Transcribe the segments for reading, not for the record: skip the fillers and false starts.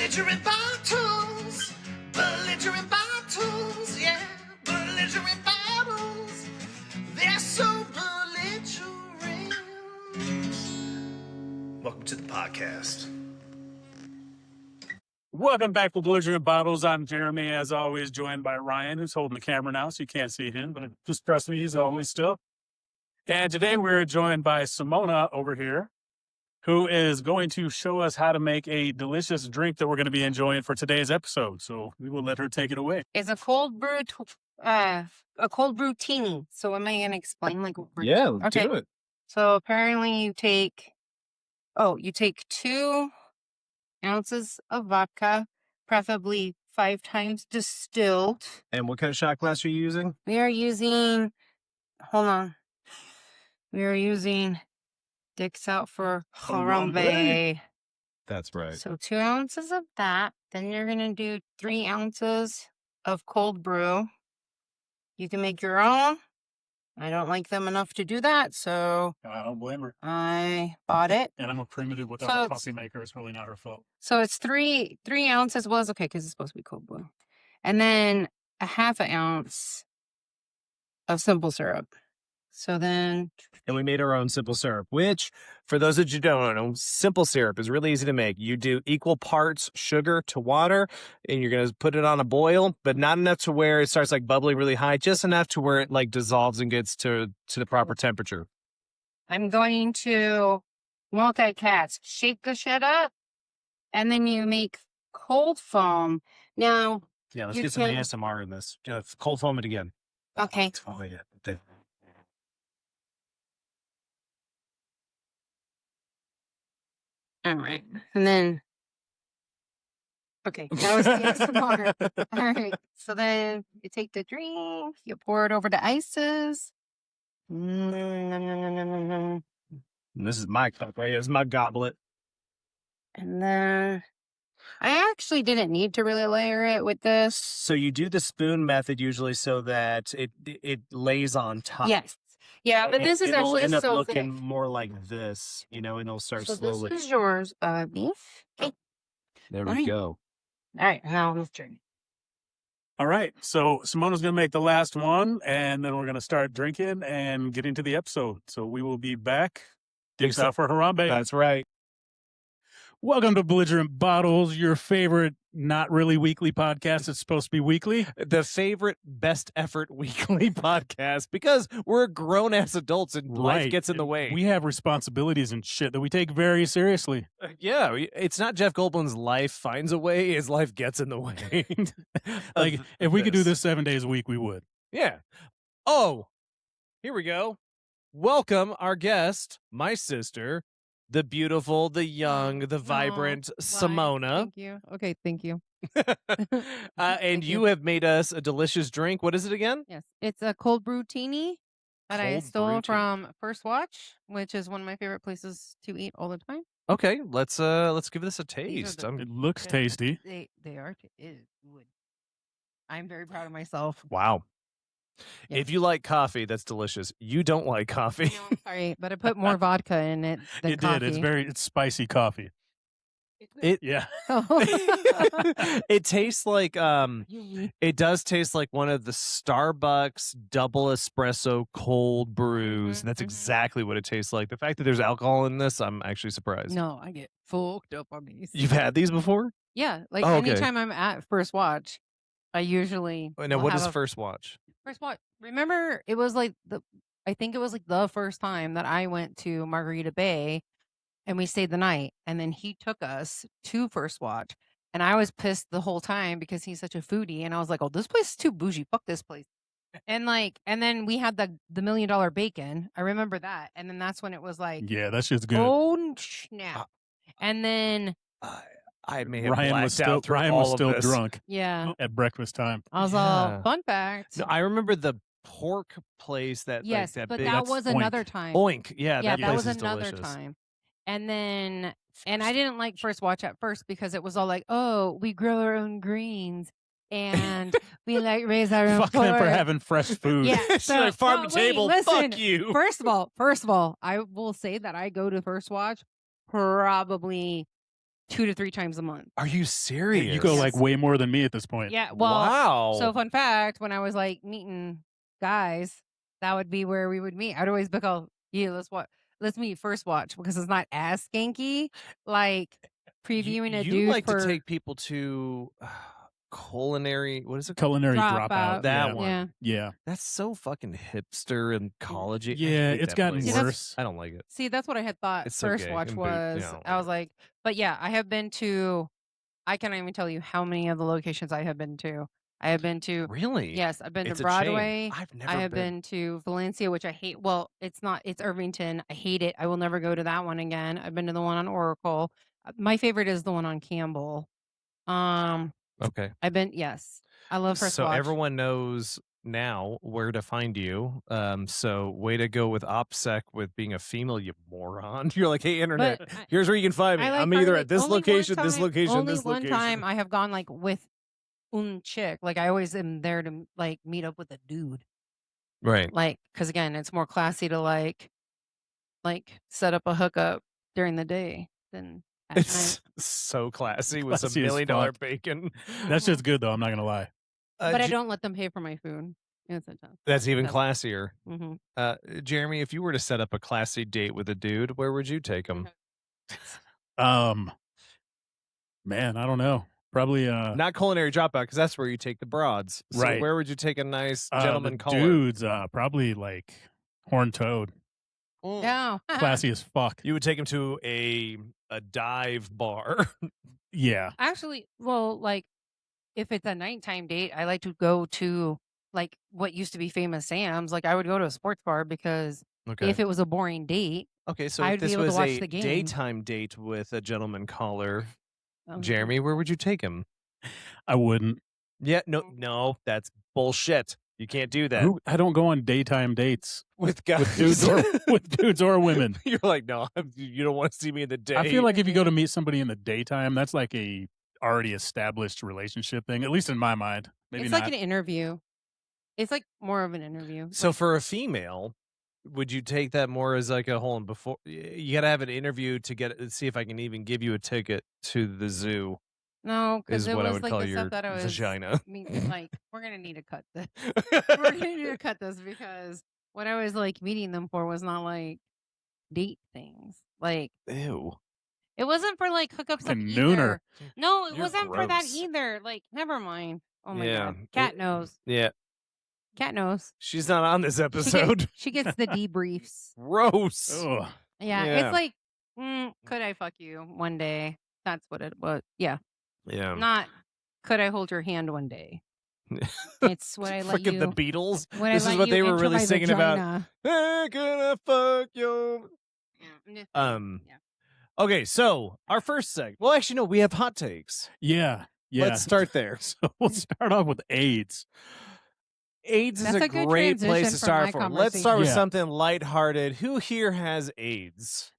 Belligerent bottles, belligerent bottles, yeah, belligerent bottles. They're so belligerent. Welcome to the podcast. Welcome back to Belligerent Bottles. I'm Jeremy, as always, joined by Ryan, who's holding the camera now, so you can't see him, but just trust me, he's always still. And today we're joined by Simona over here, who is going to show us how to make a delicious drink that we're going to be enjoying for today's episode. So we will let her take it away. It's a cold brew, a cold brew teeny. So am I gonna explain Yeah, let's Okay. do it. So apparently you take 2 ounces of vodka, preferably 5 times distilled. And what kind of shot glass are you using? We are using, hold on. We are using Dicks Out for Harambe. Harambe. That's right. So 2 ounces of that. Then you're going to do 3 ounces of cold brew. You can make your own. I don't like them enough to do that, so I don't blame her. I bought it. And I'm a primitive without So a it's- coffee maker. It's really not her fault. So it's 3 ounces was okay because it's supposed to be cold brew. And then a half an ounce of simple syrup. So then And we made our own simple syrup, which, for those of you who don't know, simple syrup is really easy to make. You do equal parts sugar to water, and you're going to put it on a boil, but not enough to where it starts like bubbling really high, just enough to where it like dissolves and gets to the proper temperature. I'm going to multicast, shake the shit up, and then you make cold foam. Now, Yeah, let's You get some can- ASMR in this. Cold foam it again. okay, Oh, yeah. all right. And then, okay, that was the ASMR. All right. So then you take the drink, you pour it over the ices. And this is my cup right here. This is my goblet. And then I actually didn't need to really layer it with this. So you do the spoon method usually so that it lays on top. Yes. Yeah, but this is It'll actually end up so looking thick. more like this, and it'll start So slowly. this is yours, beef. Okay. There Fine. we go. All right, now let's turn. All right. So Simona's going to make the last one, and then we're going to start drinking and get into the episode. So we will be back. Dicks out for Harambe. That's right. Welcome to Belligerent Bottles, your favorite not really weekly podcast. It's supposed to be weekly. The favorite best effort weekly podcast because we're grown ass adults and life gets in the way. We have responsibilities and shit that we take very seriously. It's not Jeff Goldblum's life finds a way, his life gets in the way. Like, if we could do this 7 days a week, we would. Yeah. Oh, here we go. Welcome our guest, my sister, the beautiful, the young, the vibrant Simona. Thank you. Okay, thank you. And you have made us a delicious drink. What is it again? Yes, it's a cold brew teeny that I Cold stole brew teeny. from First Watch, which is one of my favorite places to eat all the time. Okay, let's give this a taste. the- It looks Yeah. tasty. They are. I'm very proud of myself. Wow. Yeah. If you like coffee, that's delicious. You don't like coffee. No, I'm sorry, but I put more vodka in it than It coffee. did. It's spicy coffee. It Yeah. it tastes like it does taste like one of the Starbucks double espresso cold brews. That's Mhm. exactly what it tastes like. The fact that there's alcohol in this, I'm actually surprised. No, I get fucked up on these. You've had these before? Yeah, like Oh, okay. anytime I'm at First Watch, I usually Now, will what have is a First Watch? First Watch. Remember, it was like I think it was like the first time that I went to Margarita Bay and we stayed the night. And then he took us to First Watch. And I was pissed the whole time because he's such a foodie. And I was like, oh, this place is too bougie. Fuck this place. And then we had the $1 million bacon. I remember that. And then that's when it was like, Yeah, that shit's good. oh, snap. And then, I may have Ryan was blacked out still through all of still this. drunk yeah, at breakfast time. I was Yeah. all, fun fact. No, I remember the pork place that Yes, like, that but big that That's was Oink. another time. Oink. Yeah, Yeah, that that place was is another delicious. time. And I didn't like First Watch at first because it was all like, oh, we grow our own greens and we like raise our own Fuck them for pork. having fresh food. Yeah, She's like, farm to but wait, table. listen, Fuck you. First of all, I will say that I go to First Watch probably 2 to 3 times a month. Are you serious? You go like Yes. way more than me at this point. Yeah. Well, wow. so fun fact, when I was like meeting guys, that would be where we would meet. I'd always be like, yeah, let's meet first watch because it's not as skanky. Like previewing a you dude like for to take people to culinary. What is it? Culinary Dropout. dropout. That yeah. one. Yeah. Yeah. That's so fucking hipster and collegey. I Yeah, hate it's that gotten place. worse. I don't like it. See, that's what I had thought It's so first gay watch and was. yeah, I was like, but yeah, I have been to. I can't even tell you how many of the locations I have been to. I have been to. Really? Yes, I've been It's to a chain. Broadway. I've never I have been to Valencia, which I hate. Well, it's not. It's Irvington. I hate it. I will never go to that one again. I've been to the one on Oracle. My favorite is the one on Campbell. Okay. I've been. Yes, I love first So watch. everyone knows now where to find you. So way to go with OPSEC with being a female, you moron. You're like, hey, internet, But here's where you can find me. I like I'm either hardly- at this only one location, this time- location, only this one location. time I have gone like with chick. Like I always am there to like meet up with a dude. Right. Like, because again, it's more classy to like set up a hookup during the day than at It's night. so classy with some Classy as $1 million fuck. bacon. That's just good though. I'm not gonna lie. But I don't let them pay for my food. It's a tough. That's even That's- classier. Mm-hmm. Jeremy, if you were to set up a classy date with a dude, where would you take him? Man, I don't know. Probably Not culinary dropout, because that's where you take the broads. So Right. where would you take a nice gentleman the caller? dudes, probably like Horned Toad. No. Classy as fuck. You would take him to a dive bar. Yeah. Actually, well, like if it's a nighttime date, I like to go to like what used to be Famous Sam's. Like I would go to a sports bar because Okay. if it was a boring date, Okay, so I'd if be this able to was watch a the game. daytime date with a gentleman caller, um, Jeremy, where would you take him? I wouldn't. Yeah, no, that's bullshit. You can't do that. I don't go on daytime dates With guys. with dudes or with dudes or women. You're like, no, you don't want to see me in the day. I feel like if you go to meet somebody in the daytime, that's like a already established relationship thing, at least in my mind. Maybe it's not. like an interview. It's like more of an interview. So for a female, would you take that more as like a whole? Before you got to have an interview to see if I can even give you a ticket to the zoo. No, because Is it what was I would like call the your stuff that I was. vagina. I mean, like we're gonna need to cut this. We're gonna need to cut this because what I was like meeting them for was not like date things. Like Ew. it wasn't for like hookup stuff Fucking either. nooner. No, it You're wasn't for that gross. either. Like never mind. Oh my Yeah. god, cat knows. Yeah, Cat knows. she's not on this She episode. She gets the debriefs. Gross. Ugh. Yeah, Yeah. it's like, could I fuck you one day? That's what it was. Yeah, Yeah. not could I hold your hand one day? It's what I let Freaking you. the Beatles. When This I is let what you they were enter really my singing about. vagina. Hey, can I fuck you? Yeah. Yeah. Okay, so our first segment. Well, actually, no, we have hot takes. Yeah. Let's start there. So we'll start off with AIDS. AIDS is That's a a good great place to transition from start my for. Let's start with Yeah. something lighthearted. Who here has AIDS?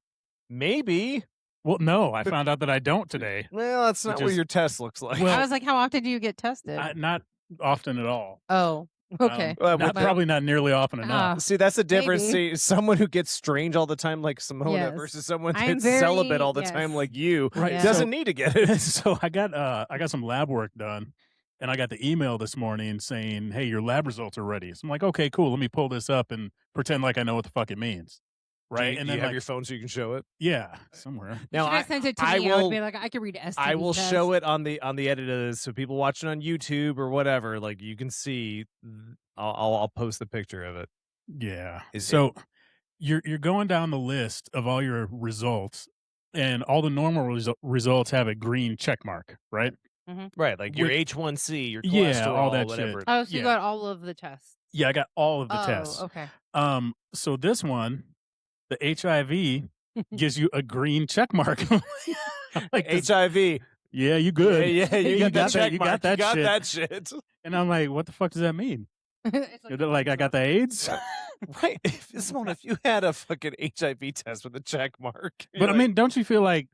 Maybe. Well, no, I found out that I don't today. Well, that's not Which what is- your test looks like. Well, I was like, how often do you get tested? Not often at all. Oh, okay. Probably not nearly often enough. See, that's the difference. Maybe. See, someone who gets strange all the time, like Simona, Yes. versus someone I'm that's celibate very- all the time, yes. like you, Right. Yeah. doesn't need to get it. So I got some lab work done, and I got the email this morning saying, "Hey, your lab results are ready." So I'm like, "Okay, cool. Let me pull this up and pretend like I know what the fuck it means." Right? Do you, and do you then have like, your phone so you can show it? yeah, somewhere. Now Should I sent it to I me? I will- would be like, I could read STD I will test. show it on the edit of this, so people watching on YouTube or whatever, like you can see. I'll post the picture of it. Yeah. Is So you're going down the list of all your results, and all the normal results have a green check mark, right? Right, like your Wait. H1C, your Yeah, cholesterol, all that whatever. shit. Oh, so you Yeah. got all of the tests. Yeah, I got all of the tests. Okay. So this one, the HIV gives you a green check mark. like this- HIV. yeah, you good. Yeah, you got that check You mark. got that you got shit. that shit. And I'm like, what the fuck does that mean? It's They're like, I got the AIDS. Right. Simone, if you had a fucking HIV test with a check mark. But I mean, don't you feel like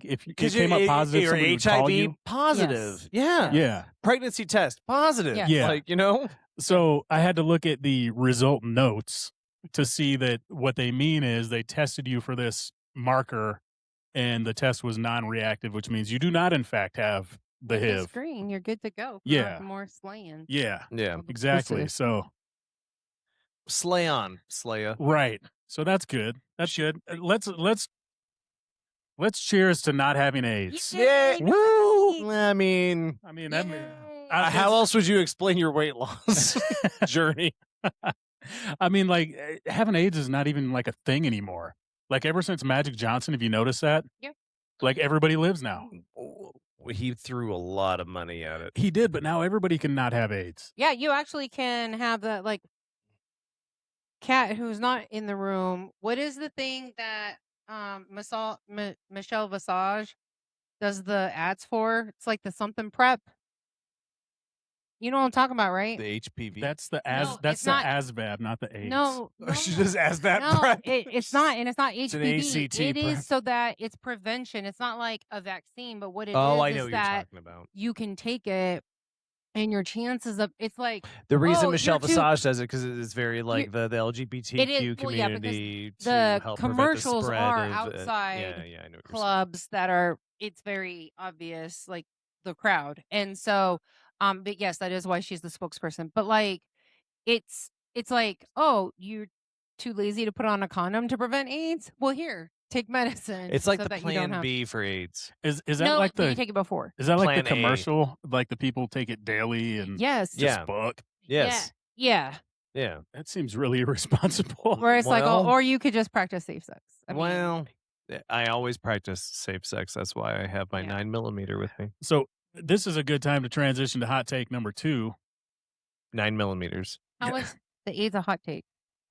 if it came up positive, you're somebody would call HIV you? positive. Yes. Yeah. Yeah. Pregnancy test positive. Yeah. Yeah. Like, you know? So I had to look at the result notes to see that what they mean is they tested you for this marker and the test was non-reactive, which means you do not, in fact, have the Hit the HIV. screen, you're good to go. for Yeah. more slaying. Yeah, Yeah. exactly. Pussy. So, Slay on, Slaya. right. So that's good. That's good. Let's cheers to not having AIDS. Yeah. Woo! I mean, that. how else would you explain your weight loss journey? I mean, like having AIDS is not even like a thing anymore. Like ever since Magic Johnson, have you noticed that? Yeah. Like everybody lives now. He threw a lot of money at it. He did, but now everybody can not have AIDS. Yeah, you actually can have that, like, Cat, who's not in the room. What is the thing that Michelle Visage does the ads for? It's like the something prep. You know what I'm talking about, right? The HPV. That's the No, that's it's the not- ASVAB, not the AIDS. No, She just asked that. no, prep. it's not, and it's not HPV. It's an ACT It is prep. so that it's prevention. It's not like a vaccine, but what it Oh, I is know what you're that talking about. you can take it, and your chances of it's like The reason oh, Michelle you're too- Visage does it because it's very like the LGBTQ well, yeah, because community to the help commercials prevent the are spread of, outside yeah, I know what you're saying. clubs that are. It's very obvious, like the crowd, and so but yes, that is why she's the spokesperson. But like, it's like, oh, you're too lazy to put on a condom to prevent AIDS. Well, here, take medicine. It's like so the that you don't Plan have... B for AIDS. Is that no, like but you the take it before. is that like Plan the A. commercial? Like the people take it daily and Yes. just Yeah. book. Yes. Yeah. Yeah. That seems really irresponsible. Where it's like, Well- or you could just practice safe sex. I mean, Well, I always practice safe sex. That's why I have my Yeah. 9mm with me. So this is a good time to transition to hot take number 2. 9mm. how is the AIDS a hot take?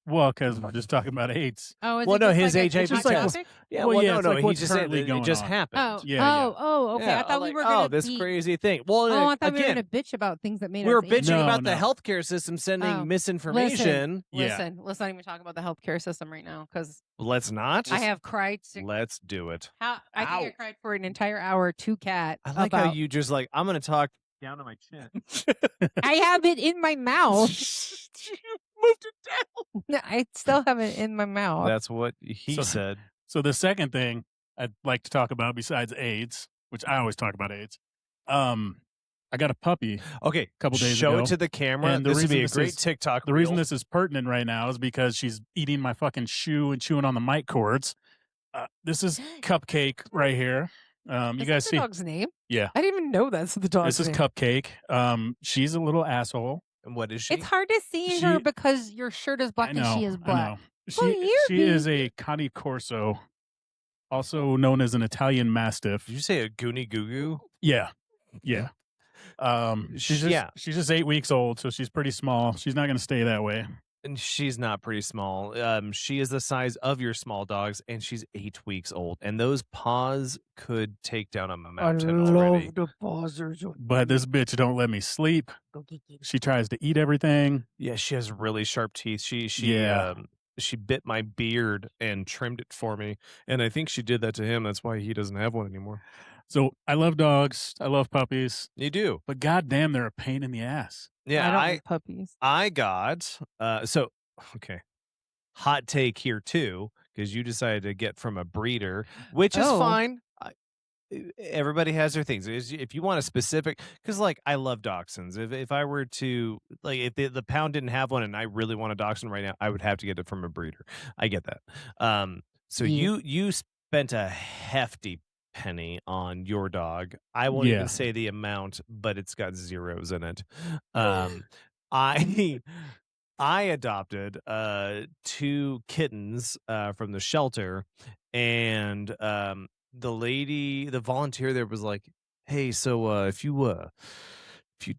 Well, because we're just talking about AIDS. Oh, is Well, it no, just his like a HIV hot test. topic? Yeah, Well, well, yeah, no, it's no. like He what's just said currently it going just on. happened. Oh, Yeah, okay. Yeah, I thought we like, were gonna this be... crazy thing. Well, Oh, I thought we were again, gonna bitch about things that made we were us bitching No, about no. the healthcare system sending Oh, misinformation. Yeah. Listen, let's not even talk about the healthcare system right now because Let's not. I have cried. Let's do it. I think I Ow. cried for an entire hour to Cat. I like how you just like, I'm going to talk down to my chin. I have it in my mouth. You moved it down. I still have it in my mouth. That's what he So- said. So the second thing I'd like to talk about besides AIDS, which I always talk about AIDS, I got a puppy. Okay, couple days show ago. it to the camera. And the This would reason be a this great is- TikTok. The reason reel. this is pertinent right now is because she's eating my fucking shoe and chewing on the mic cords. This is Cupcake right here. You Is guys that see? the dog's name? Yeah. I didn't even know that's the dog's This is name. Cupcake. She's a little asshole. And what is she? It's hard to see She- her because your shirt is black I know. and she is I black. know. Oh, you're She is a Cane Corso, also known as an Italian Mastiff. Did you say a Goonie Goo Goo? Yeah. Yeah. She's just 8 weeks old, so she's pretty small. She's not going to stay that way. And she's not pretty small. She is the size of your small dogs, and she's 8 weeks old. And those paws could take down a mountain already. the pausers. But this bitch don't let me sleep. She tries to eat everything. Yeah, she has really sharp teeth. She Yeah. she bit my beard and trimmed it for me, and I think she did that to him. That's why he doesn't have one anymore. So I love dogs. I love puppies. You do, But goddamn, they're a pain in the ass. yeah. I don't like puppies. I got okay. Hot take here too, because you decided to get from a breeder, which is Oh. fine. Everybody has their things. If you want a specific, because like I love dachshunds. If I were to like, if the pound didn't have one and I really want a dachshund right now, I would have to get it from a breeder. I get that. So Yeah. you spent a hefty penny on your dog. I won't Yeah. even say the amount, but it's got zeros in it. I adopted 2 kittens from the shelter, and the volunteer there was like, "Hey, so if you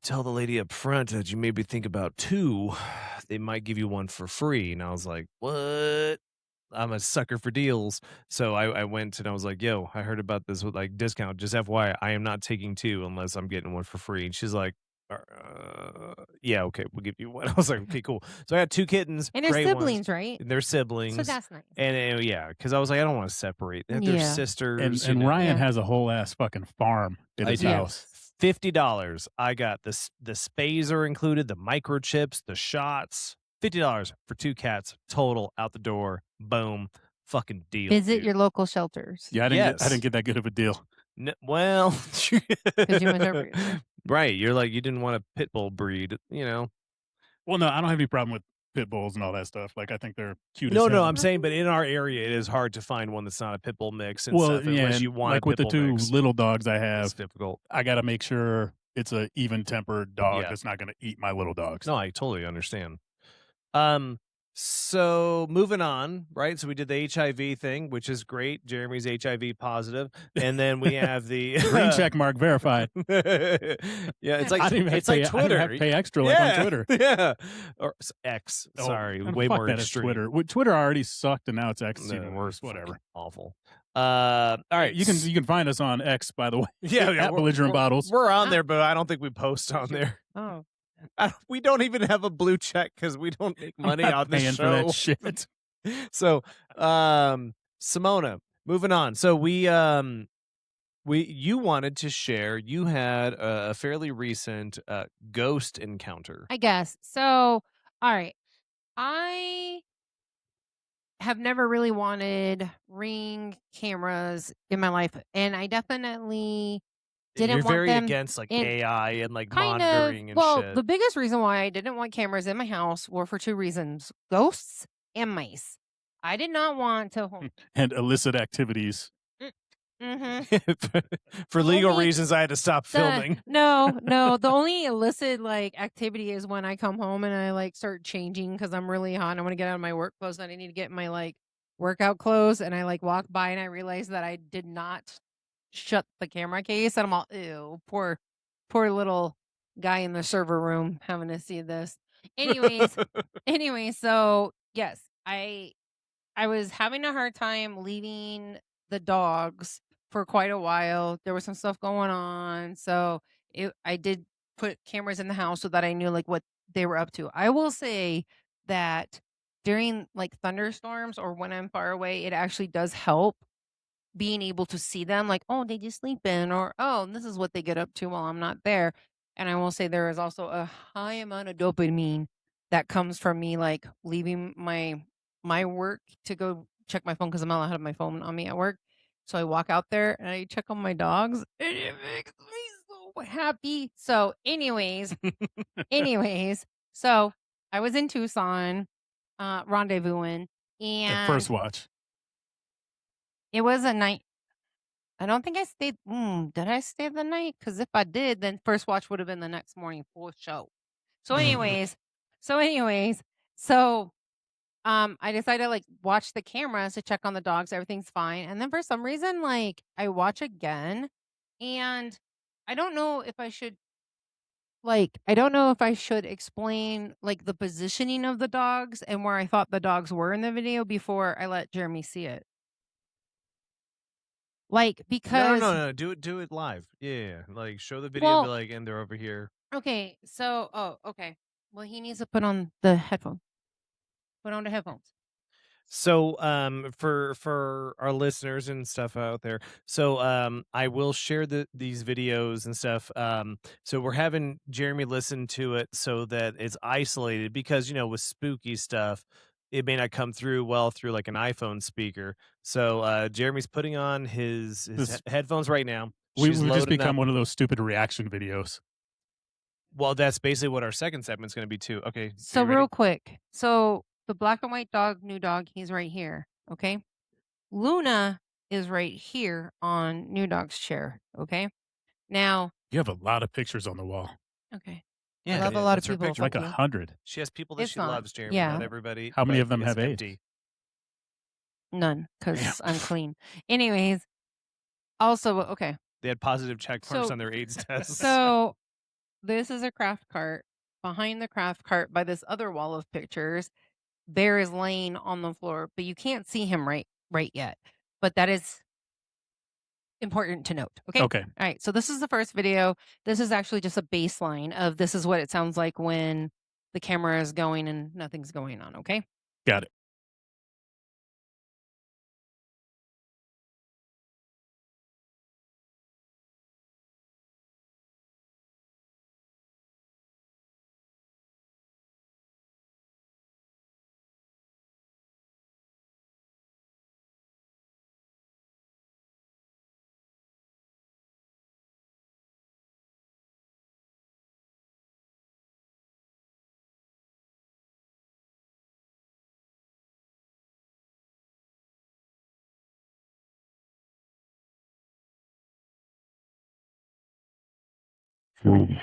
tell the lady up front that you maybe think about 2, they might give you 1 for free." And I was like, "What?" I'm a sucker for deals. So I went and I was like, "Yo, I heard about this with like discount. Just FYI, I am not taking 2 unless I'm getting 1 for free." And she's like, "Yeah, okay, we'll give you 1." I was like, "Okay, cool." So I got 2 kittens. And they're great ones. siblings, right? And they're siblings. So that's nice. And yeah, because I was like, I don't want to separate. They're Yeah. sisters. And you know. Ryan Yeah. has a whole ass fucking farm in I his do. house. $50. I got the spays are included, the microchips, the shots. $50 for 2 cats total out the door. Boom. fucking deal. Visit dude. your local shelters. Yeah, I Yes. didn't get that good of a deal. Well, Because you went over there. right. You're like, you didn't want a pit bull breed, you know? Well, no, I don't have any problem with pit bulls and all that stuff. Like, I think they're cute No, as no, hell. I'm saying, but in our area, it is hard to find one that's not a pit bull mix and Well, stuff, yeah, unless you and want like a with pit the bull two mix. little dogs I It's have, difficult. I got to make sure it's a even-tempered dog Yeah. that's not going to eat my little dogs. No, I totally understand. So moving on, right? So we did the HIV thing, which is great. Jeremy's HIV positive, and then we have the Green check mark verified. Yeah, it's like I didn't even have it's to pay, like I didn't Twitter. have to pay extra like on Twitter. Yeah, or X. Oh, Sorry, and way fuck more that, it's extreme. Twitter. Twitter already sucked, and now it's X. It's No, even worse. it's fucking Whatever. awful. All right, You can find us on X, by the way. yeah, at Belligerent Bottles. We're on there, but I don't think we post on there. Oh. We don't even have a blue check because we don't make money I'm not on this paying show. for that shit. So, Simona, moving on. So you wanted to share. You had a fairly recent ghost encounter. I guess. So, all right. I have never really wanted Ring cameras in my life, and I definitely didn't You're want very them against like in AI and like kind monitoring of. and Well, shit. the biggest reason why I didn't want cameras in my house were for two reasons: ghosts and mice. I did not want to. And illicit activities. Mm-hmm. For legal Only reasons, I had to stop filming. No. The only illicit like activity is when I come home and I like start changing because I'm really hot and I want to get out of my work clothes and I need to get my like workout clothes and I like walk by and I realize that I did not shut the camera case and I'm all ew, poor little guy in the server room having to see this. Anyways, so yes, I was having a hard time leaving the dogs for quite a while. There was some stuff going on. So I did put cameras in the house so that I knew like what they were up to. I will say that during like thunderstorms or when I'm far away, it actually does help being able to see them like, oh, they just sleeping or oh, this is what they get up to while I'm not there. And I will say there is also a high amount of dopamine that comes from me like leaving my work to go check my phone because I'm not allowed to have my phone on me at work. So I walk out there and I check on my dogs and it makes me so happy. So anyways, so I was in Tucson, rendezvousing At and first watch. it was a night. I don't think I stayed. Did I stay the night? Because if I did, then first watch would have been the next morning for show. So, I decided to like watch the cameras to check on the dogs. Everything's fine. And then for some reason, like I watch again, and I don't know if I should. I don't know if I should explain like the positioning of the dogs and where I thought the dogs were in the video before I let Jeremy see it. Like because No. Do it live. Yeah. Like show the video, and be well, like, and they're over here. okay, so okay. Well, he needs to put on the headphones. Put on the headphones. So for our listeners and stuff out there, so I will share these videos and stuff. So we're having Jeremy listen to it so that it's isolated because with spooky stuff, it may not come through well through like an iPhone speaker. So Jeremy's putting on his headphones right now. We've She's just loading become up. one of those stupid reaction videos. Well, that's basically what our second segment's going to be too. Okay. So you ready? real quick. So the black and white dog, new dog, he's right here. Okay. Luna is right here on new dog's chair. Okay. Now. You have a lot of pictures on the wall. Okay. Yeah, I love a lot of that's her people. picture. Like Thank you. 100. She has people that It's she not. loves, Jeremy. Yeah. Not everybody. How many but of them it's have AIDS? empty. None, because I'm clean. Anyways. Also, okay. They had positive check marks So- on their AIDS tests. So this is a craft cart. Behind the craft cart by this other wall of pictures, Bear is laying on the floor, but you can't see him right yet. But that is important to note. Okay. Okay. All right. So this is the first video. This is actually just a baseline of this is what it sounds like when the camera is going and nothing's going on. Okay. Got it. Right?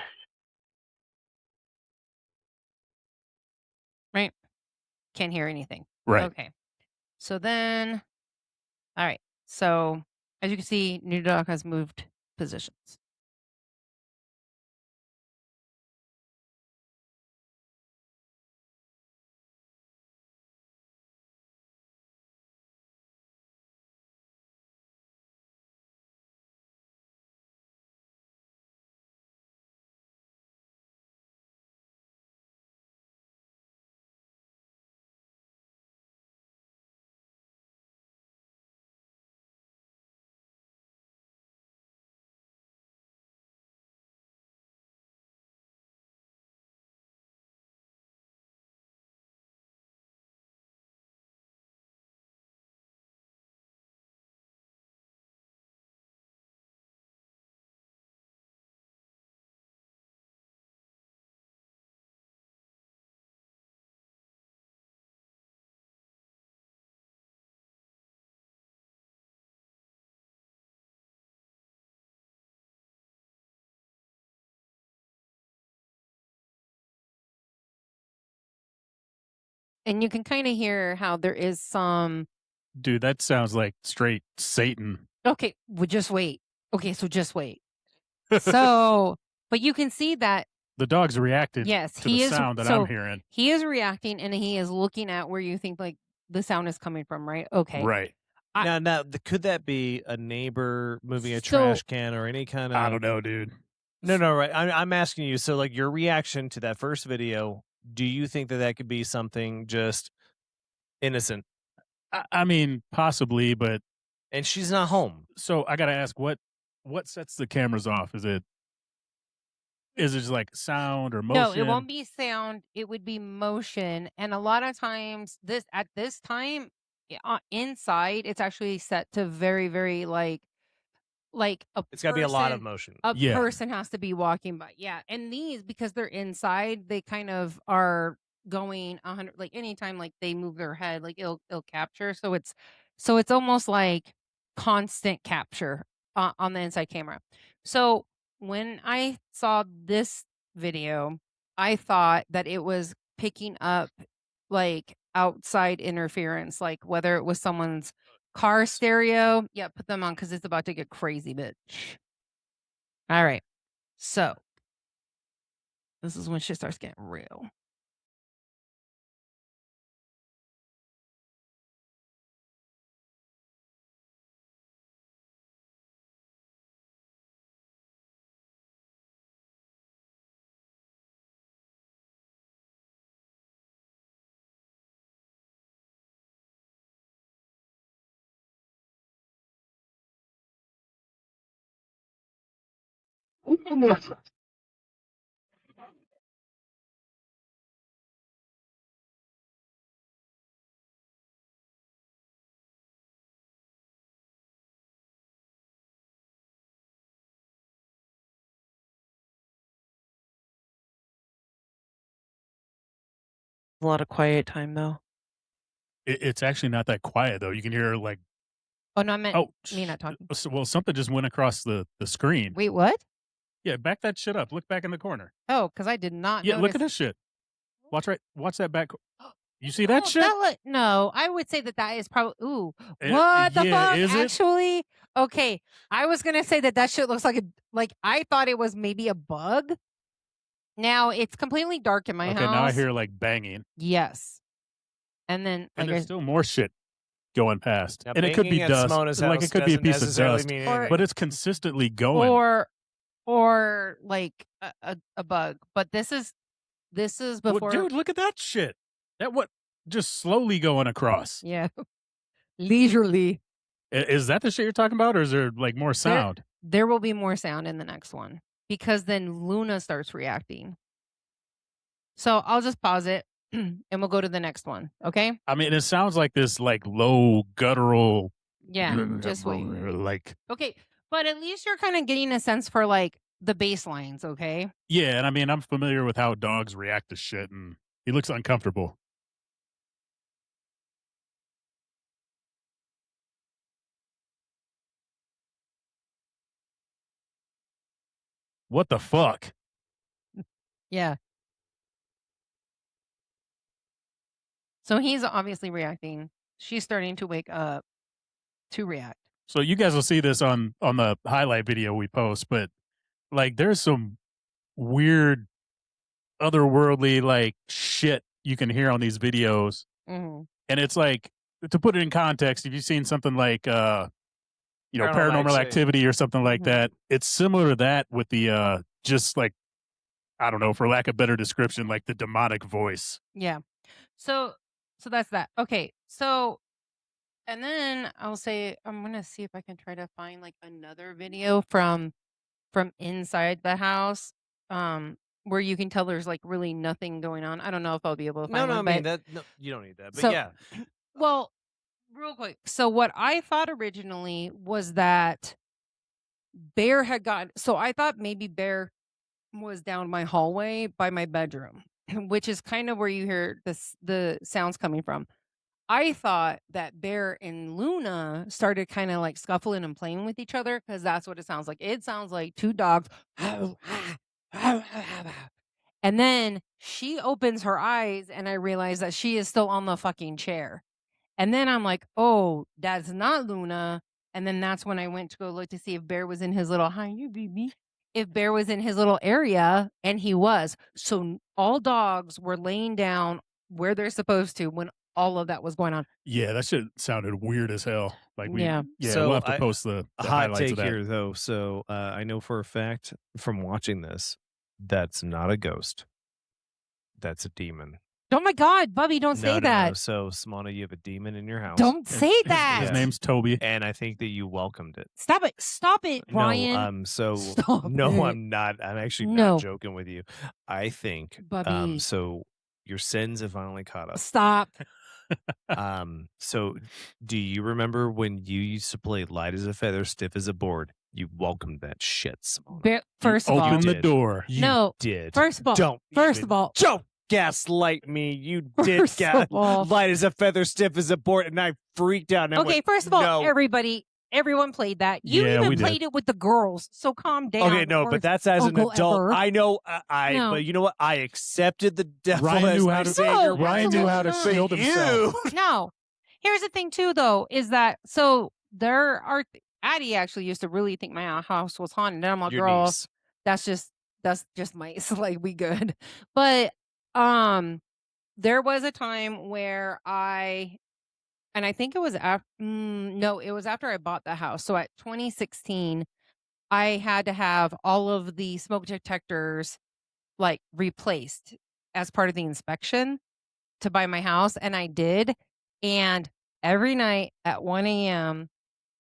Can't hear anything. Right. Okay. So then, all right. So as you can see, new dog has moved positions. And you can kind of hear how there is some. Dude, that sounds like straight Satan. Okay, well, just wait. Okay, so just wait. So, but you can see that The dog's reacted yes, to the he is. sound that So I'm hearing. he is reacting, and he is looking at where you think like the sound is coming from. Right? Okay. Right. Now, could that be a neighbor moving a So- trash can or any kind of? I don't know, dude. No, right. I'm asking you. So, like, your reaction to that first video, do you think that that could be something just innocent? I mean, possibly, but And she's not home. so I gotta ask, what sets the cameras off? Is it just like sound or motion? No, it won't be sound. It would be motion. And a lot of times, at this time, inside, it's actually set to very, very like a It's got to be a lot of person- motion. a Yeah. person has to be walking by. Yeah, and these, because they're inside, they kind of are going 100. Like anytime, like they move their head, like it'll capture. So it's almost like constant capture on the inside camera. So when I saw this video, I thought that it was picking up like outside interference, like whether it was someone's car stereo. Yeah, put them on because it's about to get crazy, bitch. All right. So this is when shit starts getting real. A lot of quiet time though. It's actually not that quiet though. You can hear like, Oh no, I meant oh, me not talking. Well, something just went across the screen. Wait, what? Yeah, back that shit up. Look back in the corner. Oh, because I did not. Yeah, look notice. at this shit. Watch that back. You see that Oh, shit? no, I would say that is probably. Ooh, Eh, what the yeah, fuck? is it? Actually, okay. I was gonna say that shit looks like I thought it was maybe a bug. Now it's completely dark in my Okay, house. now I hear like banging, Yes, and then and like there's still more shit going past, Now, and it could be banging at dust. Simona's Like house it could be a doesn't piece of necessarily dust, mean Or- anything. but it's consistently going. or like a bug. But this is Well, before. dude, look at that shit. That what just slowly going across. Yeah, leisurely. Is that the shit you're talking about, or is there like more sound? There will be more sound in the next one because then Luna starts reacting. So I'll just pause it and we'll go to the next one. Okay. I mean, it sounds like this like low guttural. Yeah. Just wait. Like Okay. But at least you're kind of getting a sense for like the bass lines. Okay. yeah, and I mean, I'm familiar with how dogs react to shit, and he looks uncomfortable. What the fuck? Yeah. So he's obviously reacting. She's starting to wake up to react. So you guys will see this on the highlight video we post, but like there's some weird otherworldly like shit you can hear on these videos. Mhm. And it's like, to put it in context, if you've seen something like paranormal activity or something like Mhm. that, it's similar to that with the just like, I don't know, for lack of better description, like the demonic voice. Yeah. So that's that. Okay. So and then I'll say I'm gonna see if I can try to find like another video from inside the house, where you can tell there's like really nothing going on. I don't know if I'll be able to No, find no, I one, mean but that. No, you don't need that. But So- yeah, well, real quick. So what I thought originally was that Bear had gotten. So I thought maybe Bear was down my hallway by my bedroom, which is kind of where you hear the sounds coming from. I thought that Bear and Luna started kind of like scuffling and playing with each other because that's what it sounds like. It sounds like two dogs. And then she opens her eyes and I realize that she is still on the fucking chair. And then I'm like, oh, that's not Luna. And then that's when I went to go look to see if Bear was in his little, hi, you baby. If Bear was in his little area, and he was. So all dogs were laying down where they're supposed to when all of that was going on. Yeah, that shit sounded weird as hell. Like Yeah. So we'll have to post the hot highlights take of that. here, though. So I know for a fact from watching this, that's not a ghost. That's a demon. Oh my God, Bubby, don't say that. No. So, Simona, you have a demon in your house. Don't say that. His name's Toby. And I think that you welcomed it. Stop it. Stop it, Ryan. No, so Stop no, it. I'm not. I'm actually No. not joking with you. I think Bubby. so your sins have finally caught up. Stop. So do you remember when you used to play light as a feather, stiff as a board? You welcomed that shit, Simona. First of all, Open the did. door. You no. did. First of all, Don't gaslight me. You did First of all. light as a feather, stiff as a board, and I freaked out. And I Okay, went, first of all, no. everyone played that. You Yeah, we even did. played it with the girls, so calm down. Okay, no, or but that's as Uncle an adult. Ever. I know, No. but you know what? I accepted the devil Ryan as knew my how to savior. Ryan knew how to Absolutely. shield himself. No. Here's the thing too, though, is that so there are Addie actually used to really think my house was haunted. And I'm like, Your girl, niece. that's just mice. Like, we good. But there was a time where I think it was after it was after I bought the house. So at 2016, I had to have all of the smoke detectors like replaced as part of the inspection to buy my house, and I did. And every night at 1 a.m.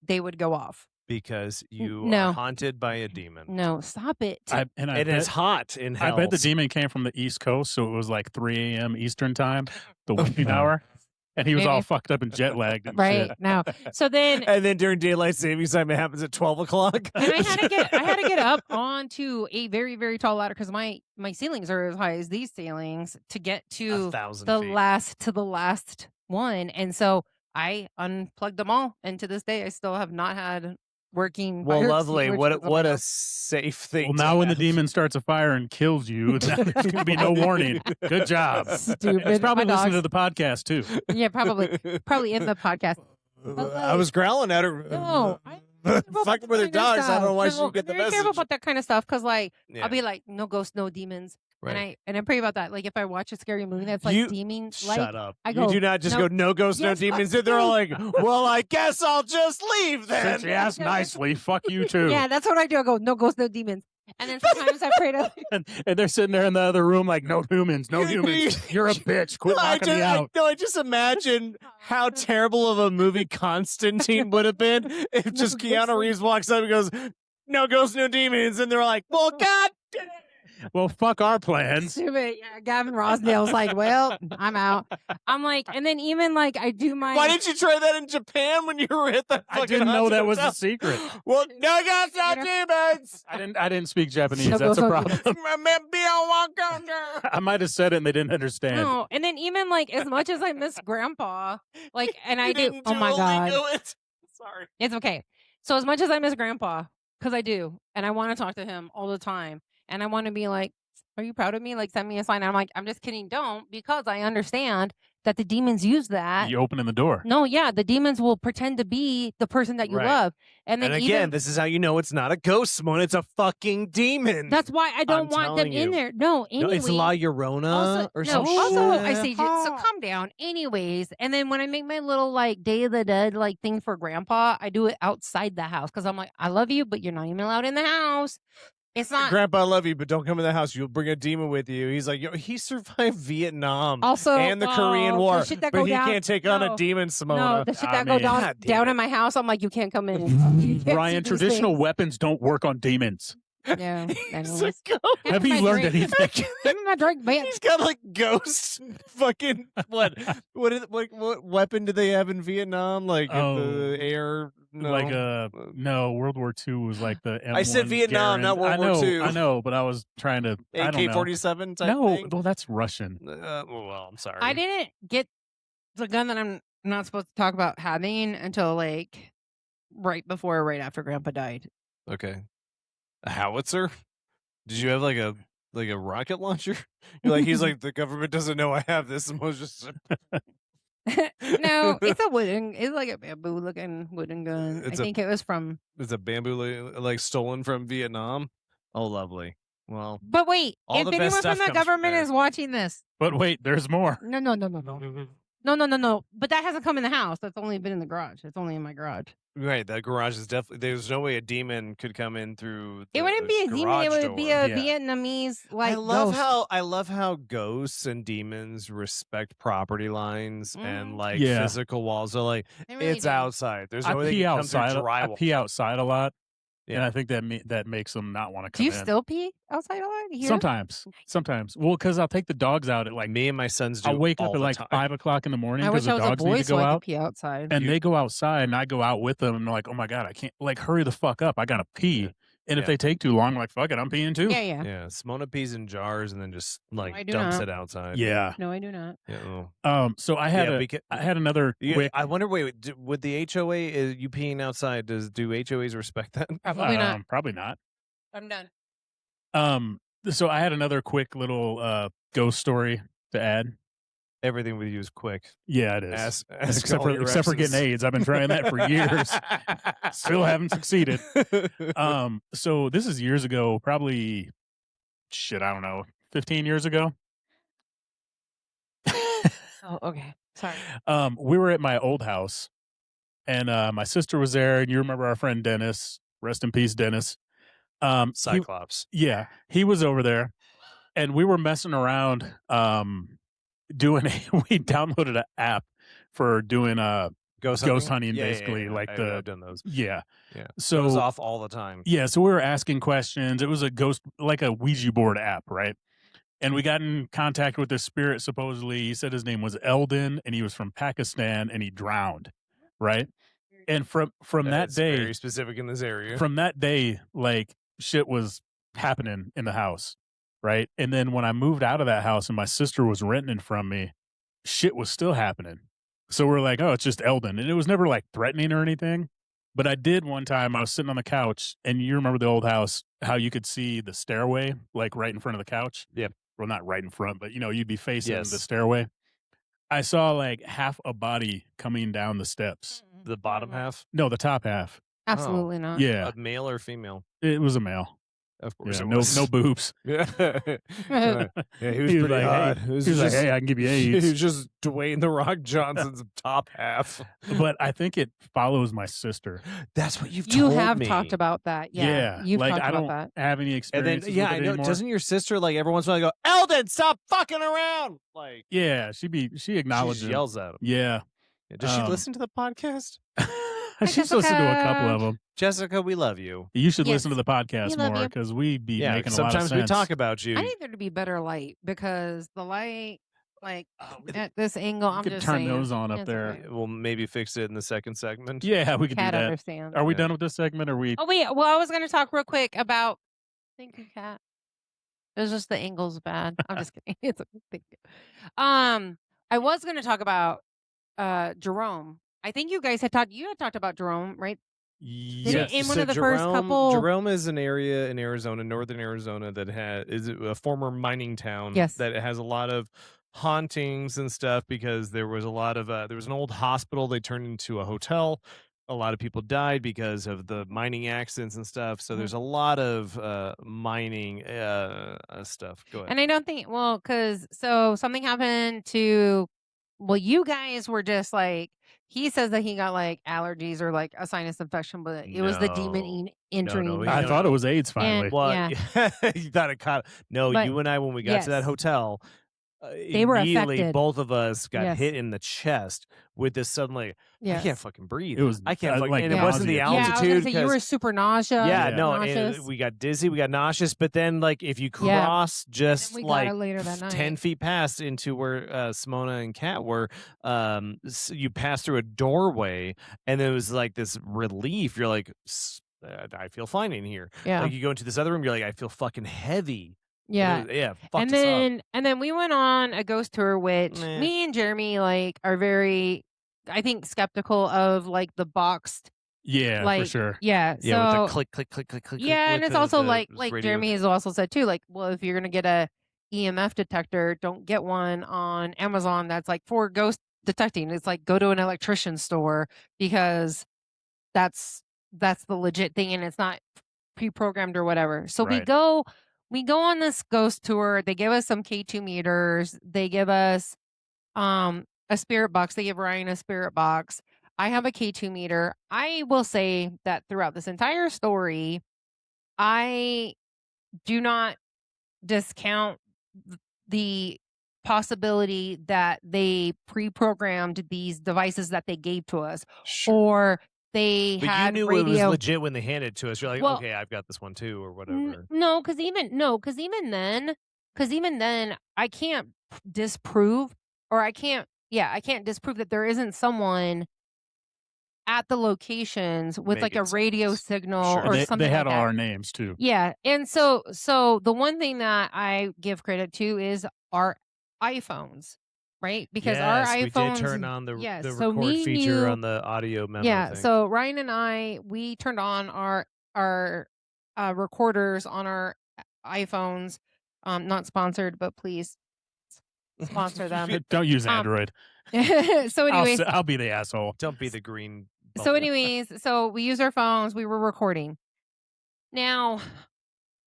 they would go off. Because you No. are haunted by a demon. No, stop it. And it's hot in hell. I bet the demon came from the East Coast, so it was like 3 a.m. Eastern time, the waking hour. And he was all Maybe. fucked up and jet lagged and Right shit. now. So then And then during daylight savings time, it happens at 12 o'clock. and I had to get up onto a very, very tall ladder because my ceilings are as high as these ceilings to get to 1,000 the feet. last one. And so I unplugged them all. And to this day, I still have not had working. Well, fire lovely. extinguishers What on my a house. safe thing. Well, to now when the have. demon starts a fire and kills you, now there's going to be no warning. Good job. Stupid. He's probably My listening dogs- to the podcast, too. Yeah, probably in the podcast. I was growling at her. No, I- Fucking with her dogs. I don't know why she didn't get the I'm very message. careful about that kind of stuff because, like, Yeah, I'll be like, no ghosts, no demons, right. and I pray about that. Like, if I watch a scary movie that's like You- demons, like, Shut up. I You go, do not just no. go, no ghosts, no Yes, demons. fuck They're all you. like, well, I guess I'll just leave then. Since you asked nicely, fuck you, too. yeah, that's what I do. I go, no ghosts, no demons, and then sometimes I pray to. And they're sitting there in the other room like, no humans, no humans. You're a bitch. Quit knocking me out. I just imagine how terrible of a movie Constantine would have been if just ghosts, Keanu no- Reeves walks up and goes, no ghosts, no demons. And they're like, well, God. Well, fuck our plans. Stupid. Yeah, Gavin Rosdale's like, well, I'm out. I'm like, and then even like I do my. Why didn't you try that in Japan when you were at that I fucking didn't know that was hotel? the secret. Well, no ghosts, no demons. I didn't speak Japanese. No That's a ghosts, no problem. I might have said it and they didn't understand. No, and then even like as much as I miss Grandpa, like, and I You do. didn't Oh my duly god, do it. Sorry. it's okay. So as much as I miss Grandpa, because I do, and I want to talk to him all the time, and I want to be like, "Are you proud of me? Like, send me a sign." And I'm like, "I'm just kidding, don't," because I understand that the demons use that. You opening the door. No, yeah, the demons will pretend to be the person that you Right. love, and then And again, even this is how you know it's not a ghost, Simona. It's a fucking demon. that's why I don't I'm want them telling in you. there. No, No, anyway. it's La Llorona Also, or no, some also shit. I say, so calm down. Anyways, and then when I make my little like Day of the Dead like thing for Grandpa, I do it outside the house because I'm like, I love you, but you're not even allowed in the house. It's not. Grandpa, I love you, but don't come in the house. You'll bring a demon with you. He's like, yo, he survived Vietnam Also, and the Korean the War, shit that but go he down- can't take on a no, demon, No, Simona. the shit I that go mean- down God damn it. in my house, I'm like, you can't come in. You can't Ryan, see these traditional things. weapons don't work on demons. Yeah. He's anyways. a ghost. Have you learned anything? Give me my drink, man. He's got like ghosts. Fucking what weapon did they have in Vietnam? Like the air? No. Like no, World War II was like the M1 I said Vietnam, not World War II. I know, but I was trying to AK-47 type No, thing? well, that's Russian. Well, I'm sorry. I didn't get the gun that I'm not supposed to talk about having until like right after Grandpa died. Okay. A howitzer? Did you have like a rocket launcher? You're like, he's like, the government doesn't know I have this. And I was just No, it's like a bamboo looking wooden gun. I think it was from. It's a bamboo like stolen from Vietnam. Oh, lovely. Well, But wait, all if the best anyone stuff from the comes from government there. is watching this, But wait, there's more. no. But that hasn't come in the house. That's only been in the garage. It's only in my garage. right, that garage is definitely. There's no way a demon could come in through. It wouldn't be a demon. It would be a Vietnamese like ghost. I love how ghosts and demons respect property lines and like Yeah. physical walls. So like They really it's do. outside. There's I no way they pee can come through outside. I drywall. pee outside a lot, and Yeah. I think that makes them not want to Do come you in. still pee outside a lot? Here? Sometimes. Well, because I'll take the dogs out at like Me and my sons do. I'll wake up all at the like time. 5 o'clock in the morning I because wish I the was a dogs boy need to so go I could out, pee outside. and they go outside, and I go out with them, and they're like, "Oh my god, I can't! Like, hurry the fuck up! I gotta pee." Yeah. And if Yeah. they take too long, I'm like, "Fuck it, I'm peeing too." Yeah. Yeah, Simona pees in jars and then just I like do dumps not. it outside. Yeah. No, I do not. Yeah, well. So I had I had another quick. I wonder. Wait, would the HOA is you peeing outside? Do HOAs respect that? Probably not. Probably not. I'm done. So I had another quick little ghost story to add. Everything with you is quick. Yeah, it is. Ask except all your for getting exes. AIDS. I've been trying that for years. Still haven't succeeded. So this is years ago, probably I don't know, 15 years ago. Oh, okay. Sorry. We were at my old house, and my sister was there, and you remember our friend Dennis. Rest in peace, Dennis. Cyclops. He was over there, and we were messing around we downloaded an app for doing Ghost hunting, basically. Yeah. Like I've done those. Yeah. So goes So off all the time. yeah, so we were asking questions. It was a ghost, like a Ouija board app, right? And we got in contact with this spirit. Supposedly, he said his name was Eldon, and he was from Pakistan, and he drowned, right? And from that That's day, very specific in this area. from that day, like shit was happening in the house, right? And then when I moved out of that house and my sister was renting from me, shit was still happening. So we're like, oh, it's just Eldon. And it was never like threatening or anything. But I did one time, I was sitting on the couch, and you remember the old house, how you could see the stairway, like right in front of the couch? Yep. Well, not right in front, but you'd be facing Yes. the stairway. I saw like half a body coming down the steps. The bottom half? No, the top half. Absolutely not. Yeah. A male or female? It was a male. Of course Yeah, it no was. no boobs. Yeah. Yeah, he was He was pretty like, hot. hey, he was like, hey, I can give you He AIDS. was just Dwayne the Rock Johnson's top half. But I think it follows my sister. That's what you've You told have me. talked about that. Yeah. You've like talked I about don't that. have any And experience. then, yeah, I know. Anymore. Doesn't your sister like every once in a while go, Eldon, stop fucking around? Like, Yeah, she acknowledges. she yells at him. Yeah. Does she listen to the podcast? She's listened to a couple of them. Jessica, we love you. You should Yes. listen to the podcast We love more you. because we be Yeah, making a lot of sometimes sense. we talk about you. I need there to be better light because the light, like at this angle, I'm could just turn saying. those on up It's there. okay. We'll maybe fix it in the second segment. Yeah, we could Cat do that. understands. Are we Yeah. done with this segment? Or we? Oh wait, well I was going to talk real quick about. Thank you, Cat. It was just the angle's bad. I'm just kidding. It's okay. Thank you. I was going to talk about Jerome. I think you guys had talked. You had talked about Jerome, right? Didn't in one So of the first Jerome, couple- Jerome is an area in Arizona, northern Arizona, that is a former mining town. Yes. That has a lot of hauntings and stuff because there was a lot of there was an old hospital they turned into a hotel. A lot of people died because of the mining accidents and stuff. So there's a lot of mining stuff. Go ahead. And I don't think, well, because so something happened to, well, you guys were just like, he says that he got like allergies or like a sinus infection, but it was the demon entering. no, I thought it was AIDS finally. And- Well, Yeah. you thought it caught. No, But- you and I, when we got to that yes. hotel, They were immediately affected. both of us got Yes. hit in the chest with this sudden like, I can't Yes. fucking breathe. It was, I can't fucking, like and it wasn't the nausea. Yeah, I was altitude. gonna say you were 'cause- super nauseous. yeah, no, nauseous. and we got dizzy, we got nauseous, but then like if you Yeah. cross just we got like it later that night. 10 feet past into where Simona and Kat were, you pass through a doorway and it was like this relief. You're like, I feel fine in here. Yeah. Like you go into this other room, you're like, I feel fucking heavy. Yeah. Yeah. Fucked And us up. then we went on a ghost tour, which Meh. me and Jeremy like are very, I think, skeptical of like the boxed. Yeah, like, for sure. Yeah. Yeah, So with the click, click, click, click, click. yeah, click and with it's also the like radio. Jeremy has also said too, like, well, if you're gonna get a EMF detector, don't get one on Amazon that's like for ghost detecting. It's like go to an electrician store because that's the legit thing and it's not pre-programmed or whatever. So Right. we go on this ghost tour. They give us some K2 meters. They give us a spirit box. They give Ryan a spirit box. I have a K2 meter. I will say that throughout this entire story, I do not discount the possibility that they pre-programmed these devices that they gave to us, or they But had you knew radio. it was legit when they handed it to us. You're like, Well, okay, I've got this one too, or whatever. No, because even then, I can't disprove, or I can't disprove that there isn't someone at the locations with like a Making radio sounds. signal Sure. or They something. had like all that. our names too. Yeah, and so the one thing that I give credit to is our iPhones, right? Because our Yes, iPhones, we did turn on the so record me, feature you- on the audio memo yeah. thing. So Ryan and I, we turned on our recorders on our iPhones. Not sponsored, but please sponsor them. Don't use Um, Android. So anyways, I'll be the asshole. Don't be the green. so bubble. anyways, so we use our phones. We were recording. Now,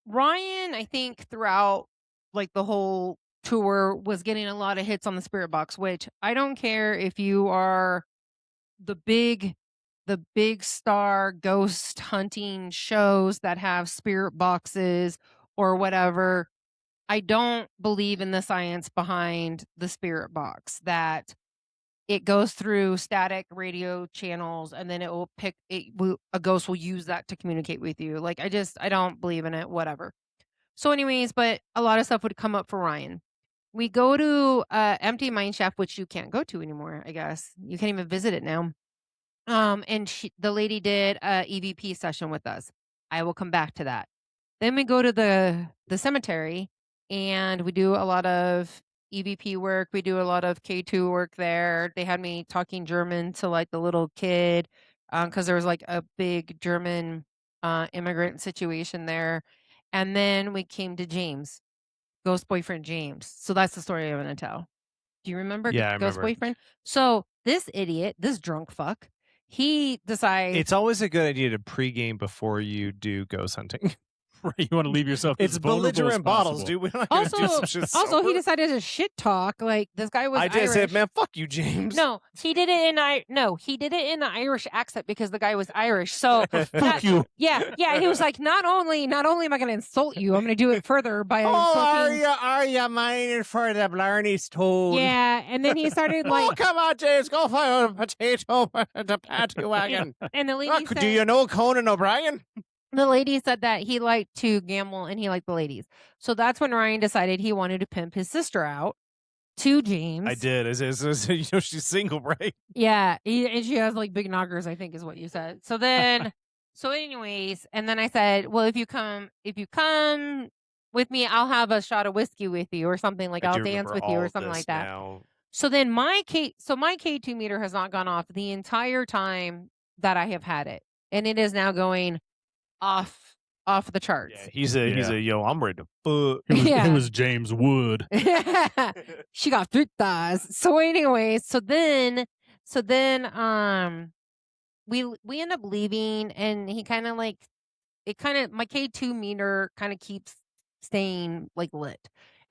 Ryan, I think throughout like the whole tour was getting a lot of hits on the spirit box, which I don't care if you are the big star ghost hunting shows that have spirit boxes or whatever. I don't believe in the science behind the spirit box, that it goes through static radio channels and then it will a ghost will use that to communicate with you. Like I don't believe in it, whatever. So anyways, but a lot of stuff would come up for Ryan. We go to Empty Mine Shaft, which you can't go to anymore, I guess. You can't even visit it now. And the lady did a EVP session with us. I will come back to that. Then we go to the cemetery and we do a lot of EVP work. We do a lot of K2 work there. They had me talking German to like the little kid because there was like a big German immigrant situation there. And then we came to James, ghost boyfriend James. So that's the story I'm going to tell. Do you remember Yeah, I ghost remember. boyfriend? So this idiot, this drunk fuck, he decides It's always a good idea to pregame before you do ghost hunting. Right, you want to leave yourself. It's as vulnerable as belligerent bottles, possible. dude. We're not gonna do some shit Also, he sober. decided to shit talk. Like this guy was I Irish. just said, man, fuck you, James. No, he did it in he did it in the Irish accent because the guy was Irish. So Fuck you. Yeah. He was like, not only am I going to insult you, I'm going to do it further by insulting. are you mining for the Blarney Stone? Yeah, and then he started like, Oh, come on, James, go find a potato at the paddy wagon. and the lady Look, said, do you know Conan O'Brien? the lady said that he liked to gamble and he liked the ladies. So that's when Ryan decided he wanted to pimp his sister out to James. I did. You know, she's single, right? Yeah, and she has like big knockers, I think is what you said. So then, anyways, and then I said, well, if you come with me, I'll have a shot of whiskey with you or something, like I'll dance with you or something like that. Now. So then my K2 meter has not gone off the entire time that I have had it. and it is now going off the charts. Yeah, he's a yo. I'm ready to fuck. It was James Wood. She got 3 thighs. So anyway, so then we end up leaving, and he kind of like my K2 meter kind of keeps staying like lit.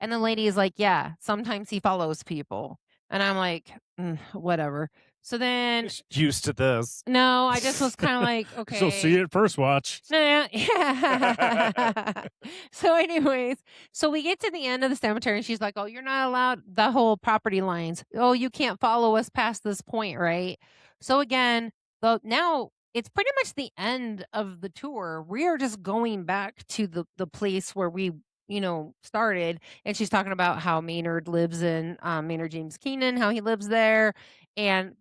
And the lady is like, yeah, sometimes he follows people. And I'm like, whatever. So then Used to this. no, I just was kind of like, okay. She'll see it first watch. No, yeah. So anyways, so we get to the end of the cemetery, and she's like, oh, you're not allowed the whole property lines. Oh, you can't follow us past this point, right? So again, now it's pretty much the end of the tour. We are just going back to the place where we started, and she's talking about how Maynard lives in Maynard James Keenan, how he lives there, and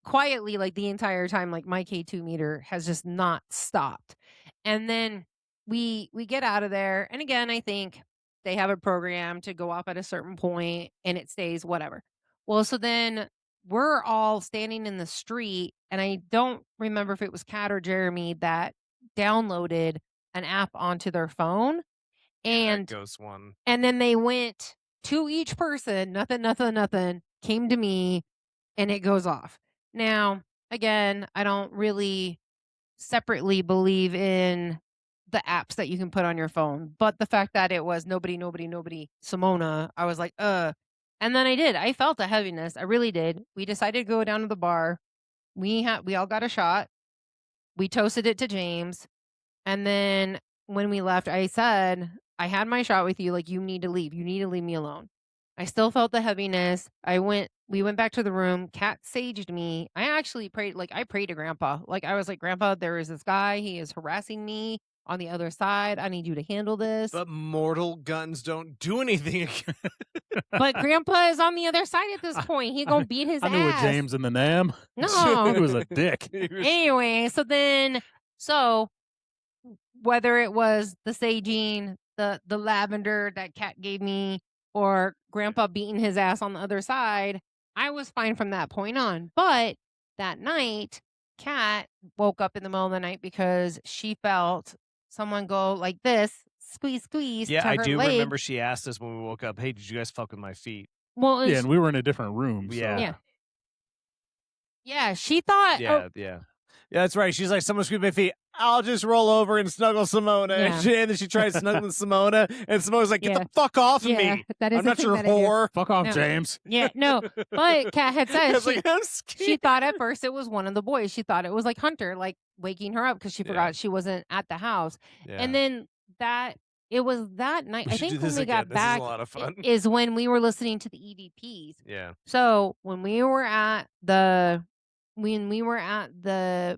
quietly, like the entire time, like my K2 meter has just not stopped. And then we get out of there, and again, I think they have a program to go off at a certain point and it stays whatever. Well, so then we're all standing in the street, and I don't remember if it was Kat or Jeremy that downloaded an app onto their phone, and Ghost one. and then they went to each person, nothing, came to me, and it goes off. Now, again, I don't really separately believe in the apps that you can put on your phone, but the fact that it was nobody, Simona, I was like, And then I did. I felt a heaviness. I really did. We decided to go down to the bar. We all got a shot. We toasted it to James. And then when we left, I said, I had my shot with you. Like, you need to leave. You need to leave me alone. I still felt the heaviness. We went back to the room. Kat saged me. I actually prayed, I prayed to Grandpa. Like, I was like, Grandpa, there is this guy. He is harassing me on the other side. I need you to handle this. But mortal guns don't do anything. But Grandpa is on the other side at this point. He gonna beat his ass. I knew with James and the Nam. No. He was a dick. Anyway, so whether it was the saging, the lavender that Kat gave me, or Grandpa beating his ass on the other side, I was fine from that point on. But that night, Kat woke up in the middle of the night because she felt someone go like this, squeeze Yeah, to I her do leg. remember she asked us when we woke up, hey, did you guys fuck with my feet? Well, Yeah, and we were in a different room. So. Yeah, she thought. Yeah, that's right. She's like, someone squeezed my feet. I'll just roll over and snuggle Simona. Yeah. And then she tried snuggling Simona, and Simona's like, get the fuck off of me. That is I'm not your whore. Fuck off, No. James. Yeah, no. But Kat had I said was like, I'm scared. she thought at first it was one of the boys. She thought it was like Hunter, like waking her up because she forgot she wasn't at the house. Yeah. And then it was that night. We I should do think when this we got again. This back is a lot of fun. is when we were listening to the EVPs. Yeah. So when we were at the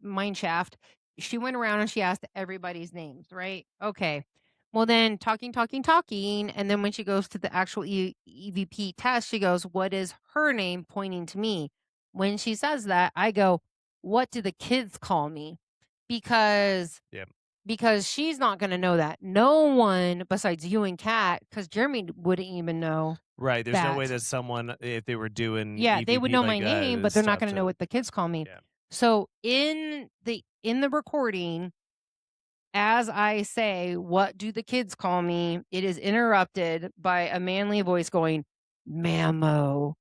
mine shaft, she went around and she asked everybody's names, right? Okay. Well, then talking. And then when she goes to the actual EVP test, she goes, what is her name, pointing to me? When she says that, I go, what do the kids call me? Because she's not going to know that. No one besides you and Kat, because Jeremy wouldn't even know. Right. There's no way that someone, if they were doing they EVP would know like my that, name, it but is they're not tough going to know what the kids call me. Yeah. So in the recording, as I say, what do the kids call me? It is interrupted by a manly voice going, Mammo.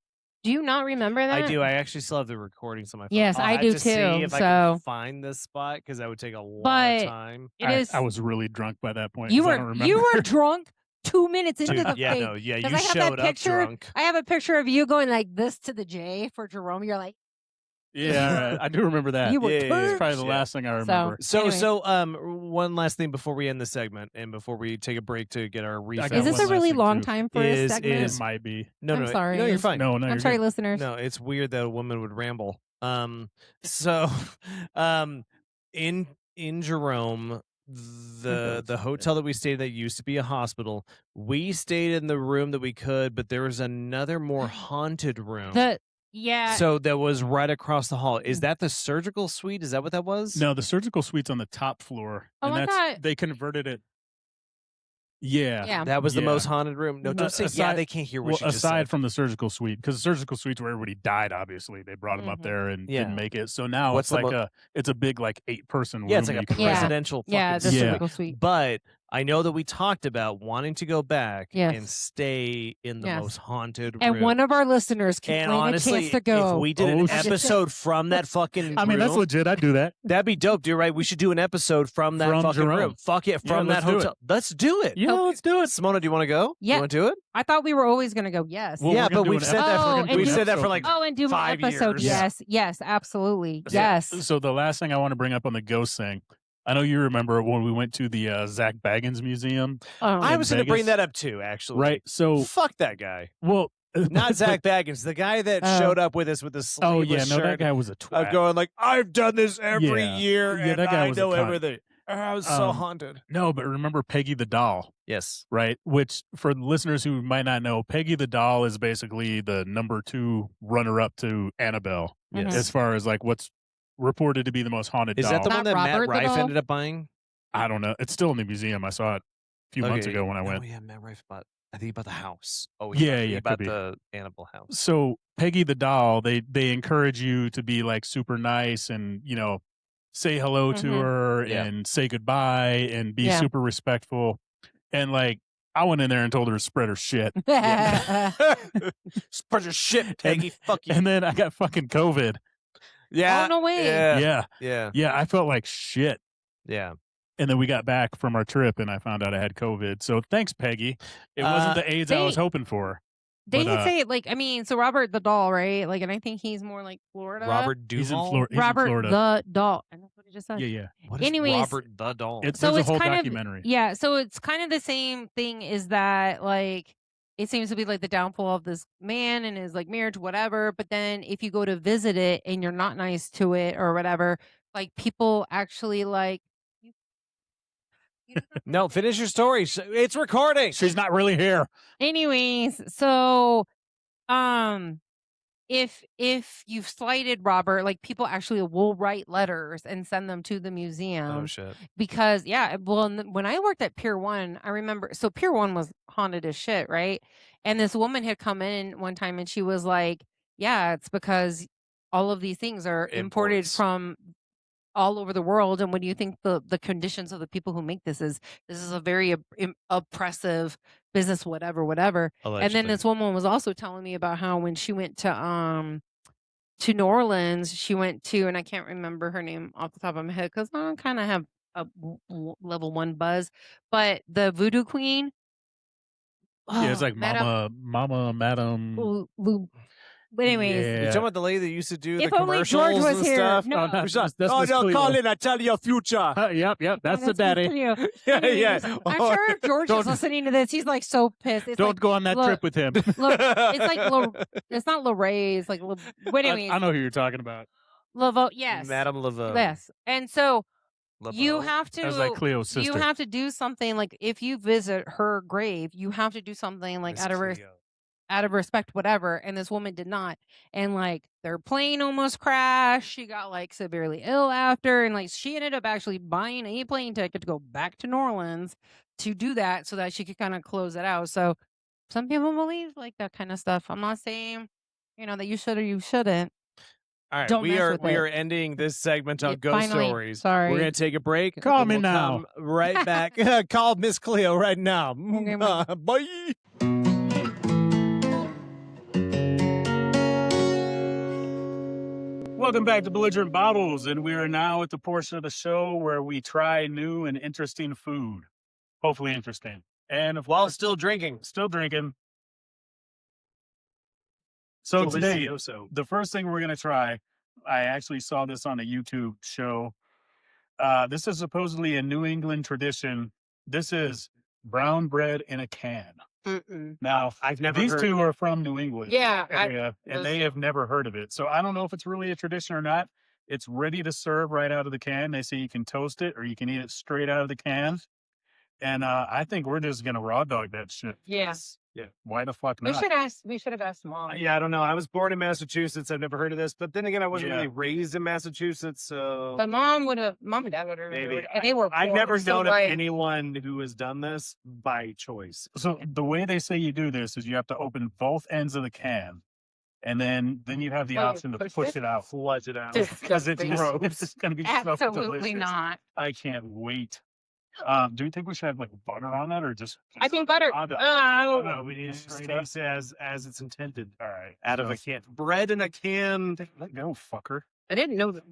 Do you not remember that? I do. I actually still have the recordings on my phone. Yes, I'll I have do to see too, if I so- can find this spot because that would take a lot of time. I was really drunk by that point. You 'cause I don't were remember. drunk 2 minutes into Dude, the yeah, thing. no, yeah, 'Cause you I have showed that up picture. drunk. I have a picture of you going like this to the J for Jerome. You're like, Yeah, right. I do remember that. You were It's probably the Yeah. last thing I remember. So, one last thing before we end the segment and before we take a break to get our refill. is this a really long time for a Is- segment? It might be. No, I'm no, sorry. No, you're fine. No, I'm you're sorry, good. listeners. No, it's weird that a woman would ramble. So, in Jerome, the hotel that we stayed that used to be a hospital, we stayed in the room that we could, but there was another more haunted room. So that was right across the hall. Is that the surgical suite? Is that what that was? No, the surgical suite's on the top floor. Oh, and I thought- they converted it. Yeah. Yeah. That was the Yeah. most haunted room. No, don't say Aside- they can't hear what Well, she just aside said. from the surgical suite, because the surgical suite's where everybody died. Obviously, they brought him up Mhm. there and Yeah. didn't make it. So now What's it's the like it's a big like 8-person room. Yeah, it's like that a you can Yeah. rent. presidential Yeah, fucking the Yeah. surgical suite. But I know that we talked about wanting to go back and Yes. stay in the Yes. most haunted room. And one of our listeners can And claim honestly, a chance to go. if we did Oh, an shit. episode from that fucking I mean, that's room, legit. I'd do that. that'd be dope, dude, right? We should do an episode from that From fucking Jerome. room. Fuck it, Yeah, from that let's do it. hotel. Let's do it. Yeah, let's do it. Simona, do you want to go? Yeah. You want to do it? I thought we were always going to go. Yes. Well, Yeah, we're gonna but do we've an said episode. that Oh, We're and gonna do we've an said that for episode. like Oh, and do an 5 episode. years. Yes. Yes, absolutely. Yeah. Yes. So the last thing I want to bring up on the ghost thing, I know you remember when we went to the Zach Baggins Museum, I in was going to bring Vegas. that up too, actually. right? So, Fuck that guy. well, Not Zach Baggins, the guy that Oh. showed up with us with the Oh sleeveless yeah, no, that shirt. guy was a twat. Going like, I've done this every Yeah. year, Yeah, and that guy I was a know cunt. everything. I was so Um, haunted. No, but remember Peggy the doll, Yes. right? Which, for listeners who might not know, Peggy the doll is basically the number 2 runner-up to Annabelle, Mhm. as far as like what's reported to be the most haunted Is doll. that the Not one that Robert Matt the Rife doll? ended up buying? I don't know. It's still in the museum. I saw it a few months ago when I went. Oh yeah, Matt Rife bought. I think he bought the house. Oh Yeah, he yeah, bought could be. the Annabelle house. So Peggy the doll, they encourage you to be like super nice and say hello to Mhm. her Yeah. and say goodbye and be Yeah. super respectful. And like I went in there and told her to spread her shit. Spread your shit, Peggy. Fuck you. And then I got fucking COVID. Yeah. Oh, no way. Yeah. Yeah. Yeah. Yeah. I felt like shit. Yeah. And then we got back from our trip and I found out I had COVID. So thanks, Peggy. It wasn't the AIDS I was hoping for. They But, did say like, I mean, so Robert the doll, right? Like, and I think he's more like Florida. Robert He's in Duvall. Florida. Robert Florida. the doll. And that's what he just said. Yeah, yeah. What is Anyways, Robert the doll? It's So there's a it's whole kind of- documentary. Yeah, so it's kind of the same thing, is that like it seems to be like the downfall of this man and his like marriage, whatever. But then if you go to visit it and you're not nice to it or whatever, like people actually like No, finish your story. It's recording. She's not really here. anyways, so if you've slighted Robert, like people actually will write letters and send them to the museum. Oh shit. Because well, when I worked at Pier 1, I remember, so Pier 1 was haunted as shit, right? And this woman had come in one time and she was like, yeah, it's because all of these things are imported Imports. from all over the world, and what do you think the conditions of the people who make this is a very oppressive business, whatever. And then this woman was also telling me about how when she went to New Orleans, she went to, and I can't remember her name off the top of my head because I kind of have a level 1 buzz, but the Voodoo Queen. Yeah, it's like Madame Madam. But anyways, You Yeah. talking about the lady that used to do If the only commercials George was and here. stuff? No. Oh, that's Oh Miss no, Cleo. Colin, I tell you your future. Yep, that's the Miss daddy. Cleo. Yeah, Anyways, yeah. I'm sure if George Don't- is listening to this, he's like so pissed. It's Don't like, go on that look, trip with him. it's like it's not Lorraine, it's like but anyways, I know who you're talking about. Laveau, yes. Madame Laveau. Yes. And so you Laveau? have to That was like Cleo's sister. you have to do something, like if you visit her grave, you have to do something like Miss Cleo. out of respect, whatever. And this woman did not. And like their plane almost crashed. She got like severely ill after. And like she ended up actually buying a plane ticket to go back to New Orleans to do that so that she could kind of close it out. So some people believe like that kind of stuff. I'm not saying, that you should or you shouldn't. All right, Don't we mess are with we it. are ending this segment on Yeah, ghost finally. stories. Sorry. We're gonna take a break. Call and me we'll now. come right back. Call Miss Cleo right now. Okay, man. Bye. Welcome back to Belligerent Bottles, and we are now at the portion of the show where we try new and interesting food. Hopefully interesting. And while still drinking. So today, the first thing we're going to try, I actually saw this on a YouTube show. This is supposedly a New England tradition. This is brown bread in a can. Now, I've never these heard. two are from New England Yeah. area, and they have never heard of it. So I don't know if it's really a tradition or not. It's ready to serve right out of the can. They say you can toast it or you can eat it straight out of the can. And I think we're just going to raw dog that shit. Yes. Why the fuck We not? should have asked Mom. Yeah, I don't know. I was born in Massachusetts. I've never heard of this, but then again, I wasn't Yeah. really raised in Massachusetts, so But Mom and Dad would have. maybe. And they were. I've poor, never so known of like, anyone who has done this by choice. So the way they say you do this is you have to open both ends of the can, and then you have the Oh, you option to push push it? it out Flush it out. because it's Disgusting. gross. It's gonna be so Absolutely delicious. not. I can't wait. Do you think we should have like butter on that or just? I think butter. On the- Oh, no, we need straight up. as it's intended. All right, Out of a can. Bread in a can. Let go, fucker. I didn't know that.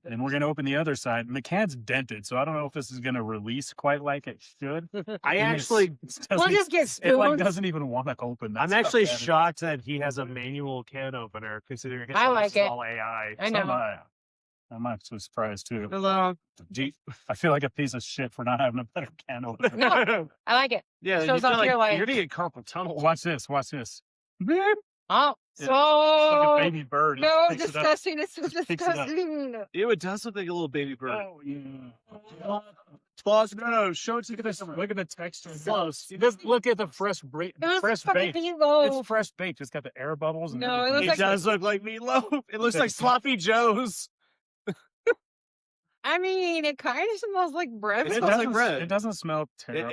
And we're gonna open the other side, and the can's dented, so I don't know if this is gonna release quite like it should. I And actually, We'll just get it like spoons. doesn't even want to open. That's I'm how actually bad it is. shocked that he has a manual can opener, considering it's I like it. all AI. I So know. I'm actually surprised too. A little. I feel like a piece of shit for not having a better can opener. No, I like it. Yeah, Shows you off feel your, like- you're gonna get carpal tunnel. Watch this. Watch this. Beep. Oh, Yeah, so Like a baby bird. no, It picks it up. disgusting. It's so Just picks it up. disgusting. Ew, it does look like a little baby bird. Oh yeah. Plus, no, show it to this. Look at the texture. Close. Just look at the fresh It was fresh fucking baked. meatloaf. It's fresh baked. It's got the air bubbles. And No, it everything. looks It like- does look like meatloaf. It looks like sloppy joes. I mean, it kind of smells like bread. It It smells like doesn't- bread. It doesn't smell terrible.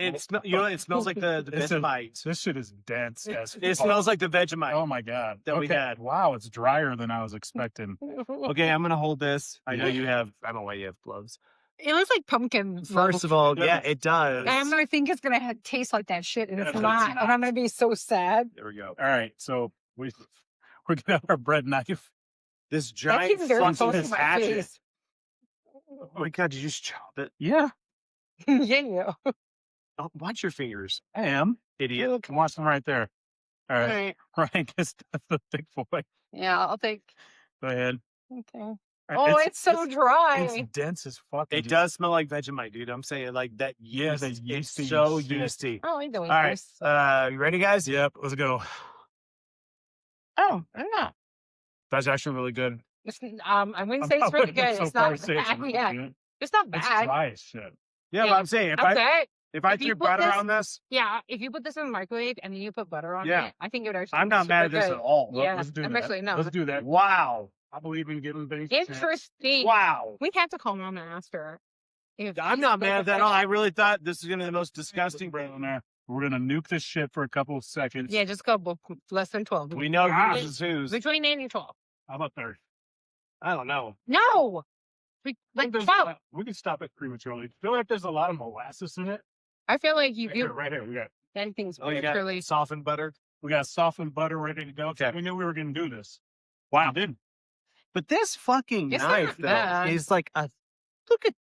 It smells like the It's a- Vegemite. This shit is dense. As It fuck. smells like the Vegemite. Oh my god. that we had. Wow, it's drier than I was expecting. Okay, I'm gonna hold this. I know you have. I don't know why you have gloves. It looks like pumpkin. First of all, yeah, it does. I'm gonna think it's gonna taste like that shit, and Yeah, it's but it's not. not. And I'm gonna be so sad. There we go. All right, so we're gonna have our bread knife. This That giant keeps very fucking close to my hatchet. face. Oh my god, did you just chop it? Yeah, Yeah. Oh, watch your fingers, I am. idiot. Look, watch them right there. All All right, right. Ryan, that's the big boy. Yeah, I'll take. Go ahead. Okay. All Oh, right, it's so dry. It's dense as fuck. It does smell like Vegemite, dude. I'm saying like that. Yeah, yeast, the it's yeasty so shit. yeasty. Oh, I don't. All right, you ready, guys? Yep, let's go. Oh, I'm not. That's actually really good. It's, I wouldn't say it's really good. It's not bad. Yeah, Good. it's not It's bad. dry as shit. Yeah, Yeah. but I'm saying if I Okay. if I If you threw put butter this- on this, Yeah, if you put this in the microwave and then you put butter on Yeah. it, I think it would actually. I'm be not mad at super this good. at all. Yeah, Let's do I'm that. actually no. Let's do that. Wow, I believe in giving things. a chance. Interesting. wow. We have to call Mom and ask her. If I'm not mad at that at all. I really thought this was gonna be the most disgusting. bread on there. We're gonna nuke this shit for a couple of seconds. Yeah, just a couple, less than 12. We know Ah. who's is whose. Between 8 and 12. How about 30? I don't know. No! Like There's 12. we can stop it prematurely. I feel like there's a lot of molasses in it. I feel like you Right here, do right here. We got anything's Oh, you got literally. softened butter. softened butter ready to go. Okay. We knew we were gonna do this. Wow, dude. But this fucking It's knife not though bad. is like a look at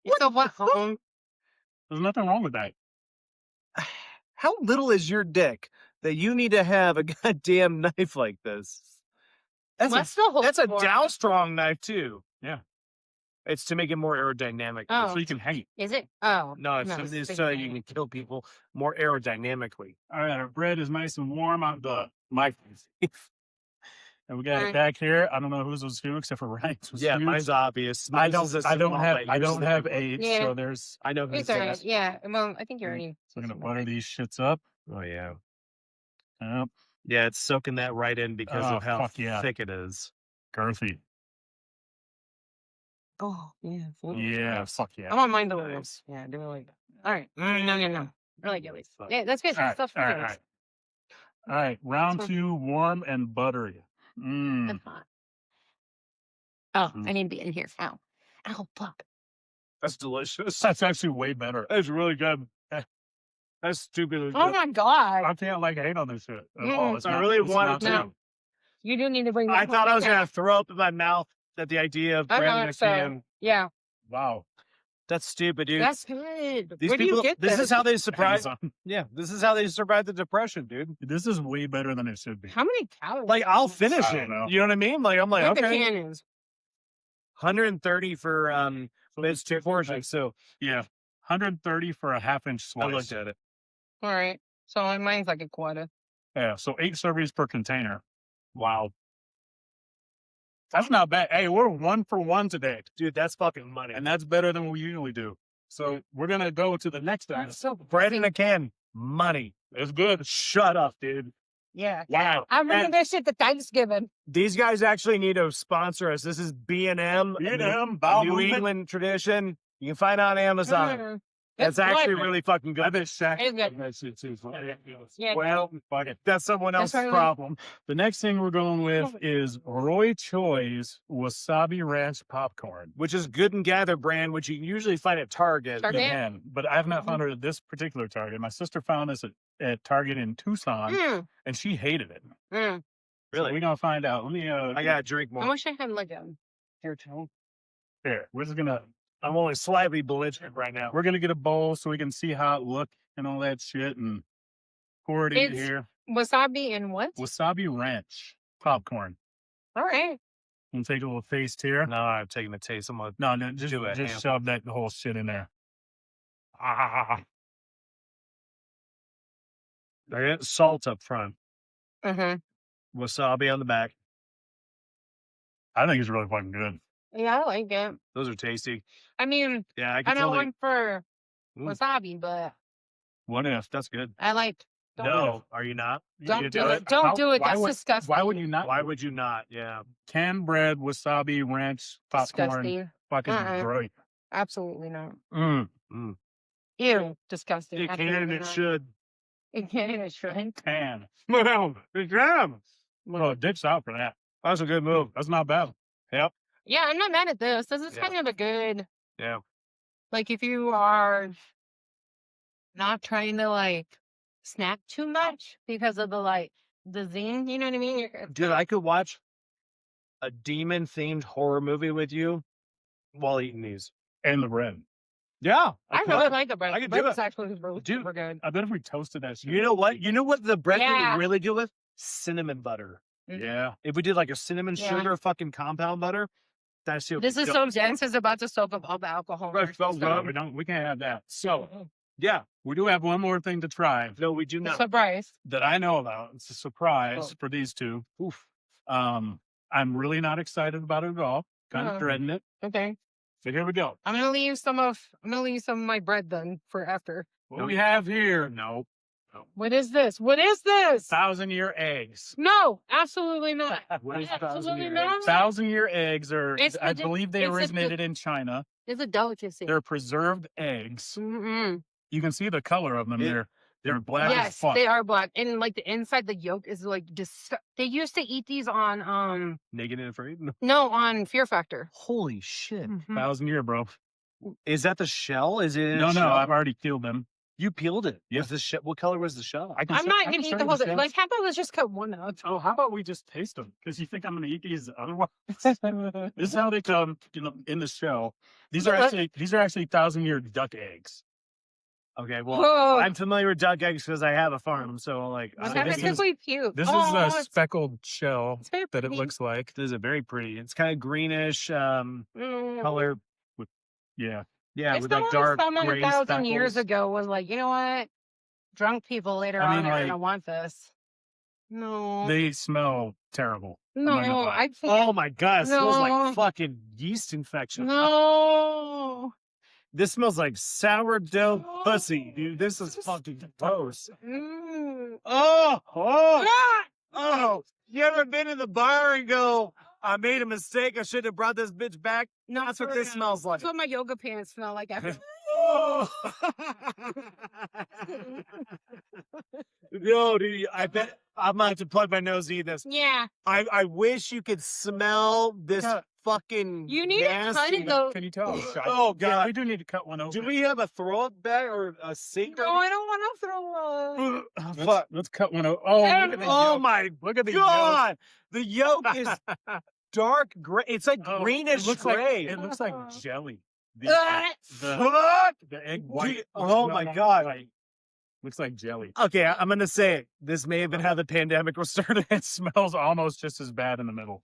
It's a what home. There's nothing wrong with that. how little is your dick that you need to have a goddamn knife like this. What's the whole That's a for? down strong knife too. Yeah. It's to make it more aerodynamic. Oh. So you can hang it. Is it? Oh. No, it's, it's it's big so thing. you can kill people more aerodynamically. All right, our bread is nice and warm out the microwave. And we got it Alright. back here. I don't know whose was who except for Ryan's was Yeah, huge. mine's obvious. I Mine's don't a I don't small have bite. I Yours don't is have big. AIDS, Yeah. so there's I know who's It's alright. Yeah. Well, I think you already. so I'm gonna butter these shits up. Oh yeah. Yep. Yeah, it's soaking that right in because Oh, of how fuck yeah. thick it is. Girthy. Oh, yeah. Yeah, fuck yeah. I want mine to Nice. nice. Yeah, do it like that. All right. No. I like it. Yeah, that's good. All right, Stuff all right, all right. All right, round That's 2, warm and buttery. Mm. That's fine. Oh, Mm. I need to be in here. Ow. Ow, fuck. That's delicious. That's actually way better. That's really good. That's stupid. Oh my god. I can't like hate on this shit at Mm. all. It's I not- really it's wanted not to. too. You do need to bring that I thought I was home. gonna throw up in my mouth at the idea of I bread in thought a so. can. Yeah, Wow. That's stupid, dude. that's good. These Where do people. you get This is how they surprise. Amazon. Yeah, this is how they survive the depression, dude. This is way better than it should be. How many calories? Like I'll finish I it. don't know. You know what I mean? Like I'm like What the okay, can is. 130 for So it's 2 portions. So Yeah. 130 for a half-inch I slice. looked at it. All right. So mine's like a quarter. Yeah, so 8 servings per container. Wow. That's not bad. Hey, we're 1 for 1 today. Dude, that's fucking money. And that's better than we usually do. So we're going to go to the next item. That's so Bread in a can, money. It's good. Shut up, dude. Yeah. Wow. I'm bringing And- this shit to Thanksgiving. These guys actually need to sponsor us. This is B&M, B&M, bowel New movement. England tradition. You can find it on Amazon. Mm. It's actually good. really fucking I good. bet Shaq It's good. makes it too. Yeah. Well, fuck it. That's someone That's else's right. problem. The next thing we're going with is Roy Choi's Wasabi Ranch Popcorn. Which is Good and Gather brand, which you can usually find at Target. Target? Again, but I have not found it at this particular Target. My sister found this at Target in Tucson, Mm. and she hated it. Mm. So we're gonna find out. Let me. I gotta drink I more. wish I had like a hair tone. Here, we're just gonna. I'm only slightly belligerent right now. We're gonna get a bowl so we can see how it look and all that shit, and pour it in It's- here. Wasabi and what? Wasabi Ranch Popcorn. All right. And take a little taste here. No, I'm taking a taste. I'm gonna No, just Do it, just yeah. shove that whole shit in there. Ah, I got salt up front, Mm-hmm. wasabi on the back. I think it's really fucking good. Yeah, I like it. Those are tasty. I mean, Yeah, I I'm can not totally. one for Mm. wasabi, but What if? That's good. I like. Don't No, are you not? Don't You do it. Don't How- do it. why That's would- disgusting. Why would you not? Why would you not? Yeah. Canned bread, wasabi, ranch, popcorn, Disgusting. fucking Uh-uh. great. Absolutely not. Mm. Ew. Disgusting. It can Absolutely and it not. should. It can and it shouldn't. Can. Well, good job. Well, dicks out for that. That's a good move. That's not bad. Yep. Yeah, I'm not mad at this. This is Yeah. kind of a good. Yeah. Like if you are not trying to like snack too much because of the zing, you know what I mean? Dude, I could watch a demon themed horror movie with you while eating these. And the bread. Yeah. I really like the bread. I could bread do is actually really Dude, super good. I bet if we toasted that shit. You know what? You know what the bread Yeah. would really do with? Cinnamon butter. Yeah. If we did like a cinnamon Yeah. sugar fucking compound butter, that shit would This be is good. so dense. It's about to soak up all the alcohol. in Right, our so system. good. We can't have that. So Yeah. we do have one more thing to try No, we do not. Surprise. that I know about. It's a surprise Oh. for these two. Oof. I'm really not excited about it at all. Kind of Uh-huh. dreading it. Okay. So here we go. I'm gonna leave some of my bread then for after. What we have here? No. What is this? What is this? 1,000-year eggs. No, absolutely not. What is Absolutely 1,000-year not. eggs? 1,000-year eggs are, It's I the- believe they it's the- originated in China. It's a delicacy. They're preserved eggs. Mm-mm. You can see the color of them. Yeah. They're black as Yes, fuck. they are black, and like the inside, the yolk is like They used to eat these on Naked and afraid? on Fear Factor. Holy shit. Mhm. 1,000-year, bro. Is that the shell? Is it in a No, shell? I've already peeled them. You peeled it. Yeah. Was the shell? What color was the shell? I can I'm show- not I gonna can eat show the you whole thing. shells. Like, how about let's just cut one out? Oh, how about we just taste them? Because you think I'm going to eat these otherwise? This is how they come in the shell. These are What? actually 1,000-year duck eggs. Okay, well, Whoa. I'm familiar with duck eggs because I have a farm. So, like, What So happened this if is- we puke? This Oh, is a it's- speckled shell it's very that it pretty. looks like. this is very pretty. It's kind of greenish Mm. color. Yeah. Yeah, If with like someone dark someone gray 1,000 years speckles. ago was like, you know what? Drunk people later I on mean, are like- gonna want this. No. They smell terrible. no, not gonna lie. I think Oh my god, it smells No. like fucking yeast infection. no. This smells like sourdough pussy, dude. This is fucking gross. Mm. Oh, oh, Ah! oh. You ever been in the bar and go, I made a mistake. I should have brought this bitch back? No, That's what for this real. smells like. That's what my yoga pants smell like after. Oh. No, dude, I bet I'm gonna have to plug my nose to eat this. Yeah. I wish you could smell this Yeah. fucking You need to cut nasty. it though. Can you tell? Oh, Yeah, God. we do need to cut one open. Do we have a throw up bag or a sink? No, I don't want to throw up. Oh, Let's, let's cut one open. Oh, look at the oh yolk. my Look at the yolk. god! The yolk is dark gray. It's like Oh, greenish it looks gray. Like, it looks like jelly. The, Ah! the, the egg white. Dude, oh my God. White. Looks like jelly. Okay, I'm gonna say it. This may have been how the pandemic was started. It smells almost just as bad in the middle.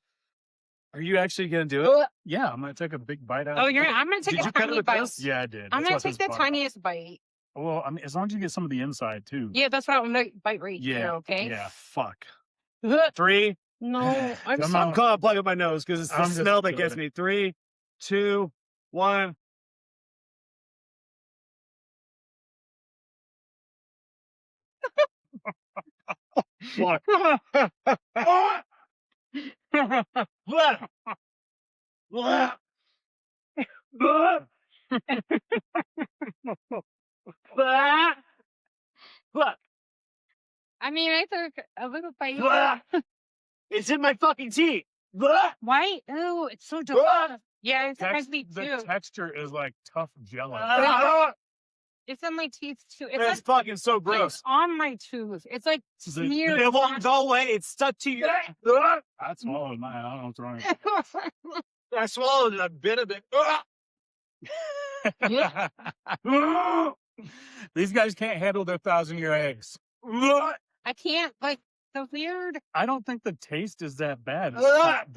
Are you actually gonna do it? Yeah, I'm gonna take a big bite out. Oh, of it. I'm gonna take Did a you cut it tiny with bite. this? Yeah, I did. I'm That's gonna what take this the part- tiniest bite. Well, I mean, as long as you get some of the inside too. Yeah, that's what I'm gonna bite right Yeah, here. Okay. yeah. Fuck. Ugh. 3. No, I'm Come so. on. I'm calling plug up my nose because it's the I'm just smell that doing gets it. me. 3, 2, 1. fuck. I mean, I took a little bite. It's in my fucking teeth. Why? Ooh, it's so delicious. Yeah, it's Tex- me the too. texture is like tough jello. It's on my teeth too. It's That's like fucking so it's gross. on my tooth. It's like smeared. It won't go away. It's stuck to your. I swallowed mine. I don't know what's wrong. I swallowed a bit of it. These guys can't handle their 1,000-year eggs. I can't like the weird. I don't think the taste is that bad.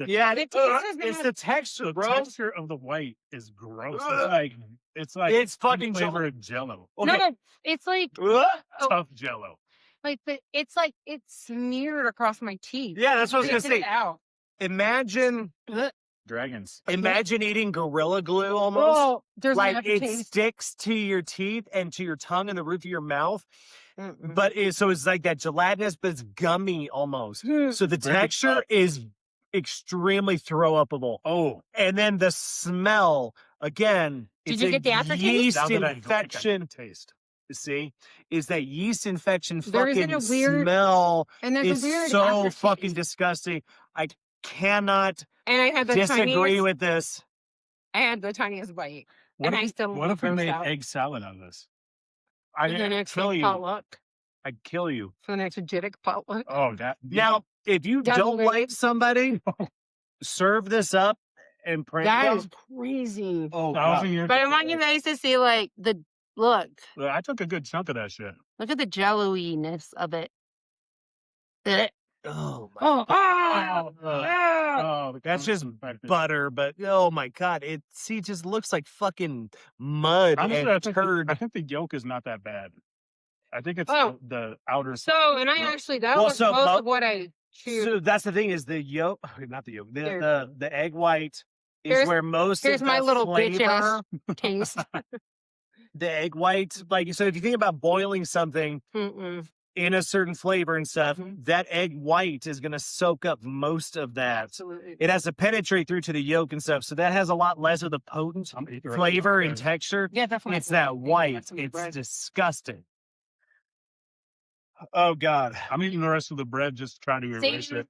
Yeah, The taste is it's bad. the texture, The bro. texture of the white is gross. It's like It's fucking flavored jello. No, no, it's like Tough jello. it's like it's smeared across my teeth. Yeah, that's what I was gonna It's say. out. Imagine Dragons. eating Gorilla Glue almost. Oh, there's Like enough it taste. sticks to your teeth and to your tongue and the roof of your mouth. But so it's like that gelatinous, but it's gummy almost. So the Very texture tough. is extremely throw-upable. Oh, And then the smell, again, Did it's you a get the aftertaste? yeast now that I drink, I can infection. taste. See, is that yeast infection There isn't fucking a weird- smell And there's is a weird so aftertaste. fucking disgusting. I cannot And I had the disagree tiniest. with this. I had the tiniest bite. What And if, I still what if we grossed made out. egg salad on this? For the I'd next kill you. potluck. I'd kill you. For the next Jitic potluck. Oh, that. Now, if you Doesn't don't make- like somebody, serve this up and prank That them. is crazy. Oh, 1,000 years. But I want you guys to see like the look. I took a good chunk of that shit. Look at the jello-iness of it. Oh, oh my. oh, ah, ah. Oh, That's just butter, but oh my god, it just looks like fucking mud Honestly, and I think, turd. I think the yolk is not that bad. I think it's Oh. the outer. So, and I actually, that Well, was so most mo- of what I chewed. So that's the thing is the yolk, not the yolk, Here. the egg white is Here's- where most Here's of my the little bitch flavor, ass taste. the egg white, like so if you think about boiling something Mm-mm. in a certain flavor and stuff, Mhm. that egg white is going to soak up most of that. Absolutely. It has to penetrate through to the yolk and stuff, so that has a lot less of the potent I'm eating right flavor now. and texture. Yeah, definitely. It's that white. It's disgusting. Oh God. I'm eating the rest of the bread, just trying to erase Same. it.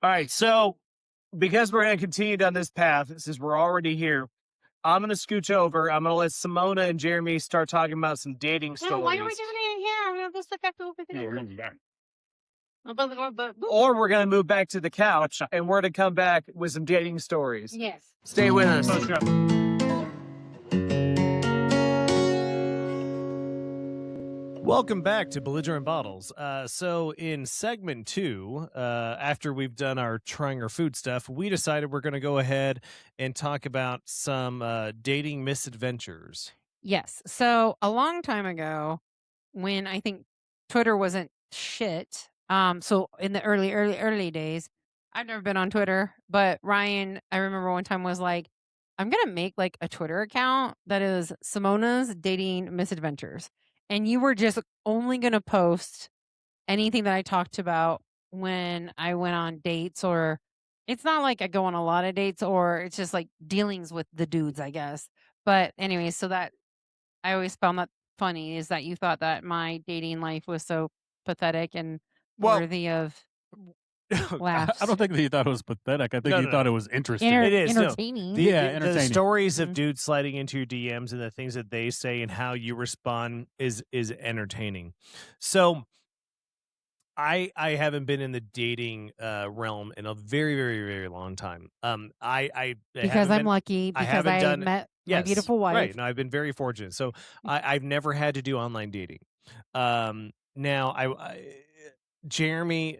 All right, so because we're going to continue down this path, since we're already here, I'm going to scooch over. I'm going to let Simona and Jeremy start talking about some dating stories. No, why are we doing it here? I'm gonna go sit back over Yeah, there. we're gonna be back. Or we're going to move back to the couch and we're to come back with some dating stories. Yes. Stay with us. Oh, shit. Welcome back to Belligerent Bottles. So in segment 2, after we've done our trying our food stuff, we decided we're going to go ahead and talk about some dating misadventures. Yes. So a long time ago, when I think Twitter wasn't shit. So in the early days, I've never been on Twitter, but Ryan, I remember one time was like, I'm gonna make like a Twitter account that is Simona's dating misadventures. And you were just only gonna post anything that I talked about when I went on dates, or it's not like I go on a lot of dates, or it's just like dealings with the dudes, I guess. But anyway, so that I always found that funny is that you thought that my dating life was so pathetic and Well- worthy of I laughs. don't think that you thought it was pathetic. I think No, you no, thought no. it was interesting. It is, no. entertaining. Yeah, the entertaining. stories of Mhm. dudes sliding into your DMs and the things that they say and how you respond is entertaining. So I haven't been in the dating realm in a very, very, very long time. I Because haven't I'm been- lucky, I because haven't I done- met my Yes, beautiful wife. Right. No, I've been very fortunate. So I've never had to do online dating. Now Jeremy,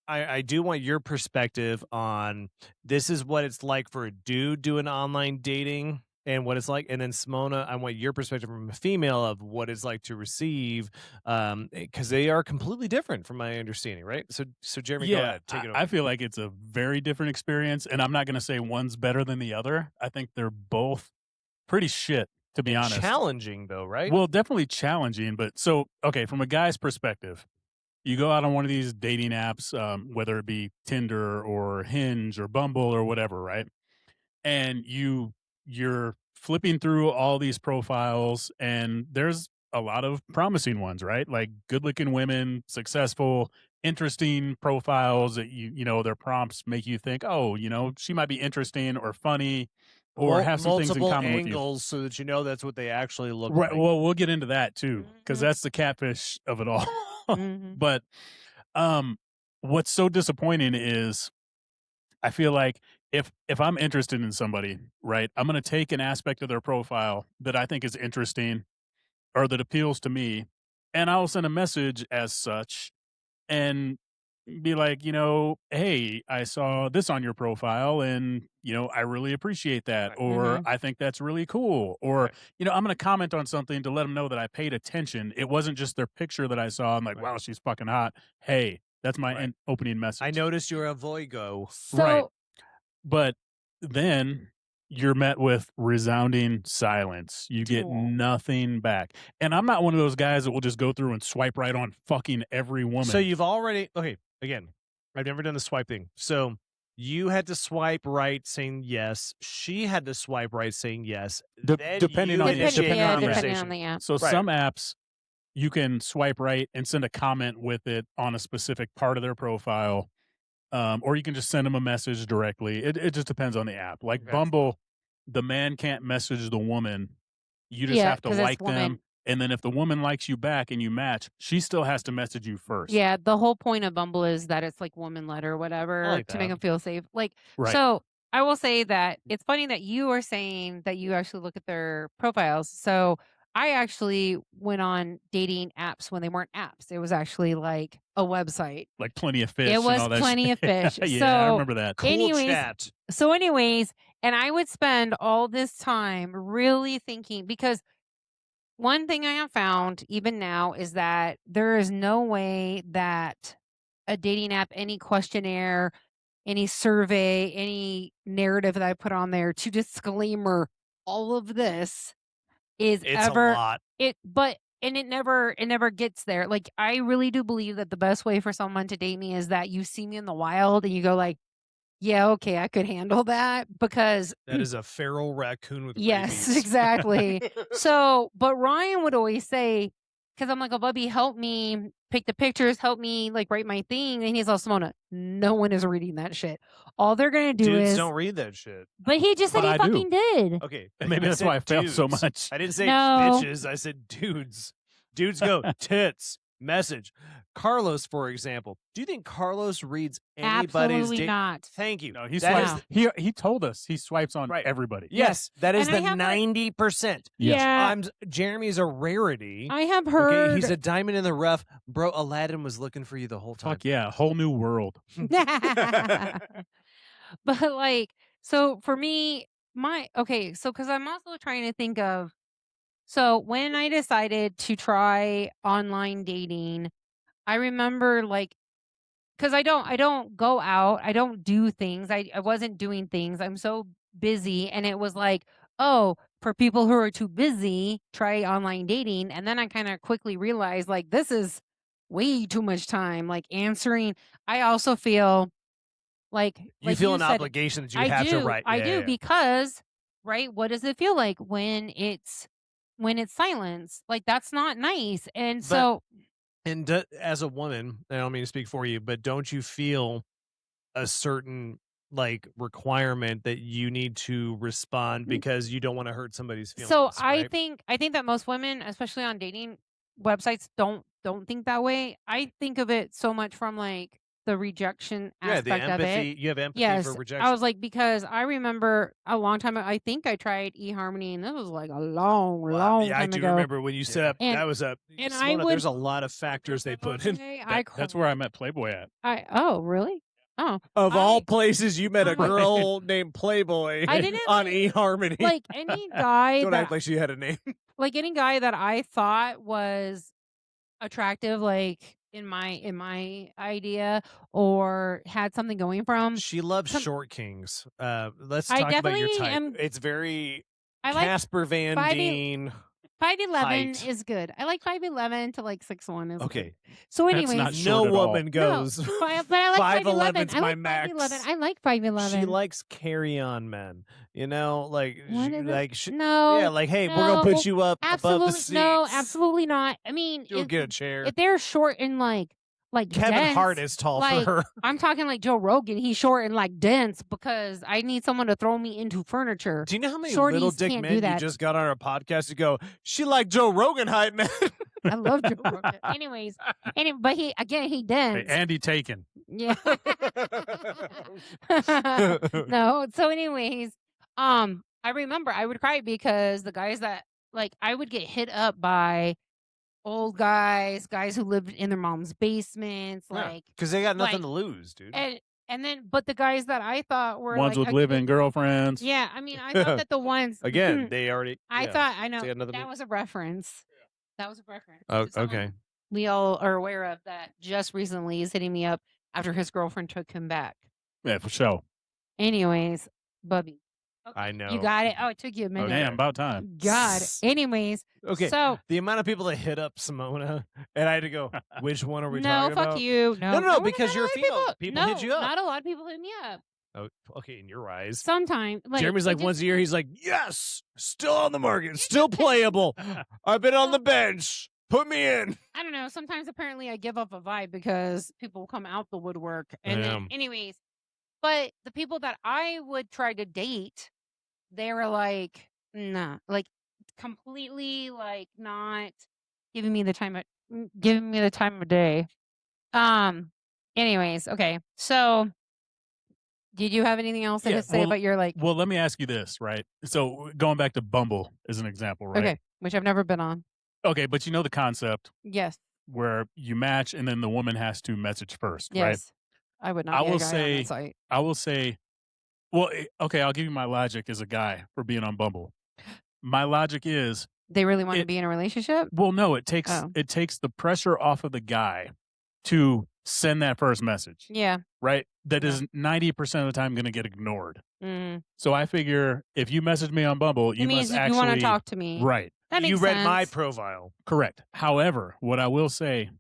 I do want your perspective on this is what it's like for a dude doing online dating and what it's like. And then Simona, I want your perspective from a female of what it's like to receive, because they are completely different from my understanding, right? So Jeremy, go ahead, take it over. I feel like it's a very different experience, and I'm not going to say one's better than the other. I think they're both pretty shit, to be honest. Challenging though, right? Well, definitely challenging, but so, okay, from a guy's perspective, you go out on one of these dating apps, whether it be Tinder or Hinge or Bumble or whatever, right? And you're flipping through all these profiles, and there's a lot of promising ones, right? Like good-looking women, successful, interesting profiles that their prompts make you think, oh, she might be interesting or funny or have some things in multiple common with you. angles so that you know that's what they actually look Right. like. Well, we'll get into that too, because Mhm. that's the catfish of it all. Mhm. But what's so disappointing is I feel like if I'm interested in somebody, right, I'm going to take an aspect of their profile that I think is interesting or that appeals to me, and I'll send a message as such and be like, hey, I saw this on your profile and, I really appreciate that. Right. Or Mhm. I think that's really cool. Or, Right. I'm going to comment on something to let them know that I paid attention. It wasn't just their picture that I saw. I'm like, Right. wow, she's fucking hot. Hey, that's my Right. opening message. I noticed you're a Voigo. Right. So But then you're met with resounding silence. You get Aw. nothing back. And I'm not one of those guys that will just go through and swipe right on fucking every woman. So you've already again, I've never done the swipe thing. So you had to swipe right saying yes. She had to swipe right saying yes. Then depending you on initiate depending on the app. depending on the app. So Right. some apps you can swipe right and send a comment with it on a specific part of their profile. Or you can just send them a message directly. It just depends on the app. Like Okay. Bumble, the man can't message the woman. You just Yeah, have to 'cause it's like them. woman. And then if the woman likes you back and you match, she still has to message you first. Yeah, the whole point of Bumble is that it's like woman led or whatever like to make that. them feel safe. Like, Right. so I will say that it's funny that you are saying that you actually look at their profiles. So I actually went on dating apps when they weren't apps. It was actually like a website. Like Plenty of Fish It and was all that Plenty of Fish. Yeah, So I remember that. Cool anyways, chat. and I would spend all this time really thinking because one thing I have found even now is that there is no way that a dating app, any questionnaire, any survey, any narrative that I put on there to disclaimer all of this is It's ever a lot. and it never gets there. Like I really do believe that the best way for someone to date me is that you see me in the wild and you go like, yeah, okay, I could handle that because That is a feral raccoon with yes, rabies. exactly. So, but Ryan would always say, because I'm like, oh, Bubby, help me pick the pictures, help me like write my thing. And he's all, Simona, no one is reading that shit. All they're going to do Dudes is, don't read that shit. but he just said But he I do. fucking did. Okay. Maybe that's said why I failed so dudes. much. I didn't say No. bitches. I said dudes. Dudes go tits, message. Carlos, for example. Do you think Carlos reads anybody's Absolutely not. Thank you. No, he That swipes. is- He told us he swipes on Right. everybody. yes, that is And I the have heard- 90%. Yes. Yeah, Jeremy's a rarity. I have heard. Okay, he's a diamond in the rough. Bro, Aladdin was looking for you the whole time. Fuck yeah, whole new world. But like, so for me, because I'm also trying to think of, so when I decided to try online dating, I remember like, because I don't go out, I don't do things, I wasn't doing things, I'm so busy, and it was like, oh, for people who are too busy, try online dating, and then I kind of quickly realized like this is way too much time, like answering. I also feel like You feel you an said, obligation that you I have do. to write. I Yeah, do yeah, yeah. because right, what does it feel like when it's silence? Like that's not nice. And But- so And as a woman, I don't mean to speak for you, but don't you feel a certain like requirement that you need to respond because you don't want to hurt somebody's feelings? so I right? think that most women, especially on dating websites, don't think that way. I think of it so much from like the rejection Yeah, the aspect of it. empathy. You have empathy Yes, for rejection. I was like, because I remember a long time ago, I think I tried eHarmony, and this was like a long, Wow. long Yeah, I time do ago. remember when you set up. And- that was a. and Simona, I would- there's a lot of factors they put in. Okay, That's where I met Playboy at. oh, really? Oh, Of I- all places, you met a I'm like- girl named Playboy I didn't on like- eHarmony. like any guy Don't that act like she had a name. like any guy that I thought was attractive, like in my idea, or had something going from. She loves Some- short kings. Let's I talk about your definitely type. am- It's very I like Casper Van Spidey- Dien. 5'11" height. is good. I like 5'11" to like 6'1" is good. Okay. So That's anyways, not No short at all. woman goes. No, but I like 5'11". 5'11's I my like max. 5'11". I like 5'11". She likes carry-on men. You know, like What she, is it? like she, No. yeah, like hey, we're gonna no, put you up above the absolutely seats. no, absolutely not. I mean, You'll get a chair. if they're short and like Kevin dense, Hart is tall like, for her. I'm talking like Joe Rogan. He's short and like dense because I need someone to throw me into furniture. Do you know how many little Shorties dick can't men do you that. just got on our podcast to go? She like Joe Rogan height, man. I love Joe Rogan. Anyways, but he dense. Hey, Andy Taken. Yeah. No. So anyways, I remember I would cry because the guys that like I would get hit up by old guys who lived in their mom's basements, like because they got nothing like- to lose, dude. and then but the guys that I thought were Ones like with live-in girlfriends. Yeah, I mean I thought that the ones Again, they already. I yeah. thought I know They got nothing that to- was a reference. That was a reference. Oh, to someone okay. we all are aware of that just recently is hitting me up after his girlfriend took him back. Yeah, for sure. Anyways, Bubby. I know. You got it? Oh, it took you a minute. Okay. Damn, about time. God. Anyways. Okay. So The amount of people that hit up Simona, and I had to go, which one are we no, talking fuck about? you. No, because not you're a a lot of female. People no, hit you up. Not a lot of people hit me up. Oh, okay, in your eyes. Sometimes, like Jeremy's it like just- once a year, he's like, yes, still on the market, still playable. I've been on the bench. Put me in. I don't know. Sometimes apparently I give up a vibe because people come out the woodwork. And Yeah. then, anyways, but the people that I would try to date, they were like, nah, like completely like not giving me the time of day. Anyways, okay. So did you have anything else to say about your like Well, let me ask you this, right? So going back to Bumble as an example, right? okay, which I've never been on. Okay, but you know the concept Yes. where you match and then the woman has to message first, right? Yes. I would not I be a will guy on say- that site. I will say, well, okay, I'll give you my logic as a guy for being on Bumble. My logic is, They really want to it- be in a relationship? well, no, it takes Oh. the pressure off of the guy to send that first message, Yeah. right? That Yeah. is 90% of the time going to get ignored. Mm. So I figure if you message me on Bumble, you It means must you want actually to talk to me. right. That makes You read my sense. profile. Correct. However, what I will say,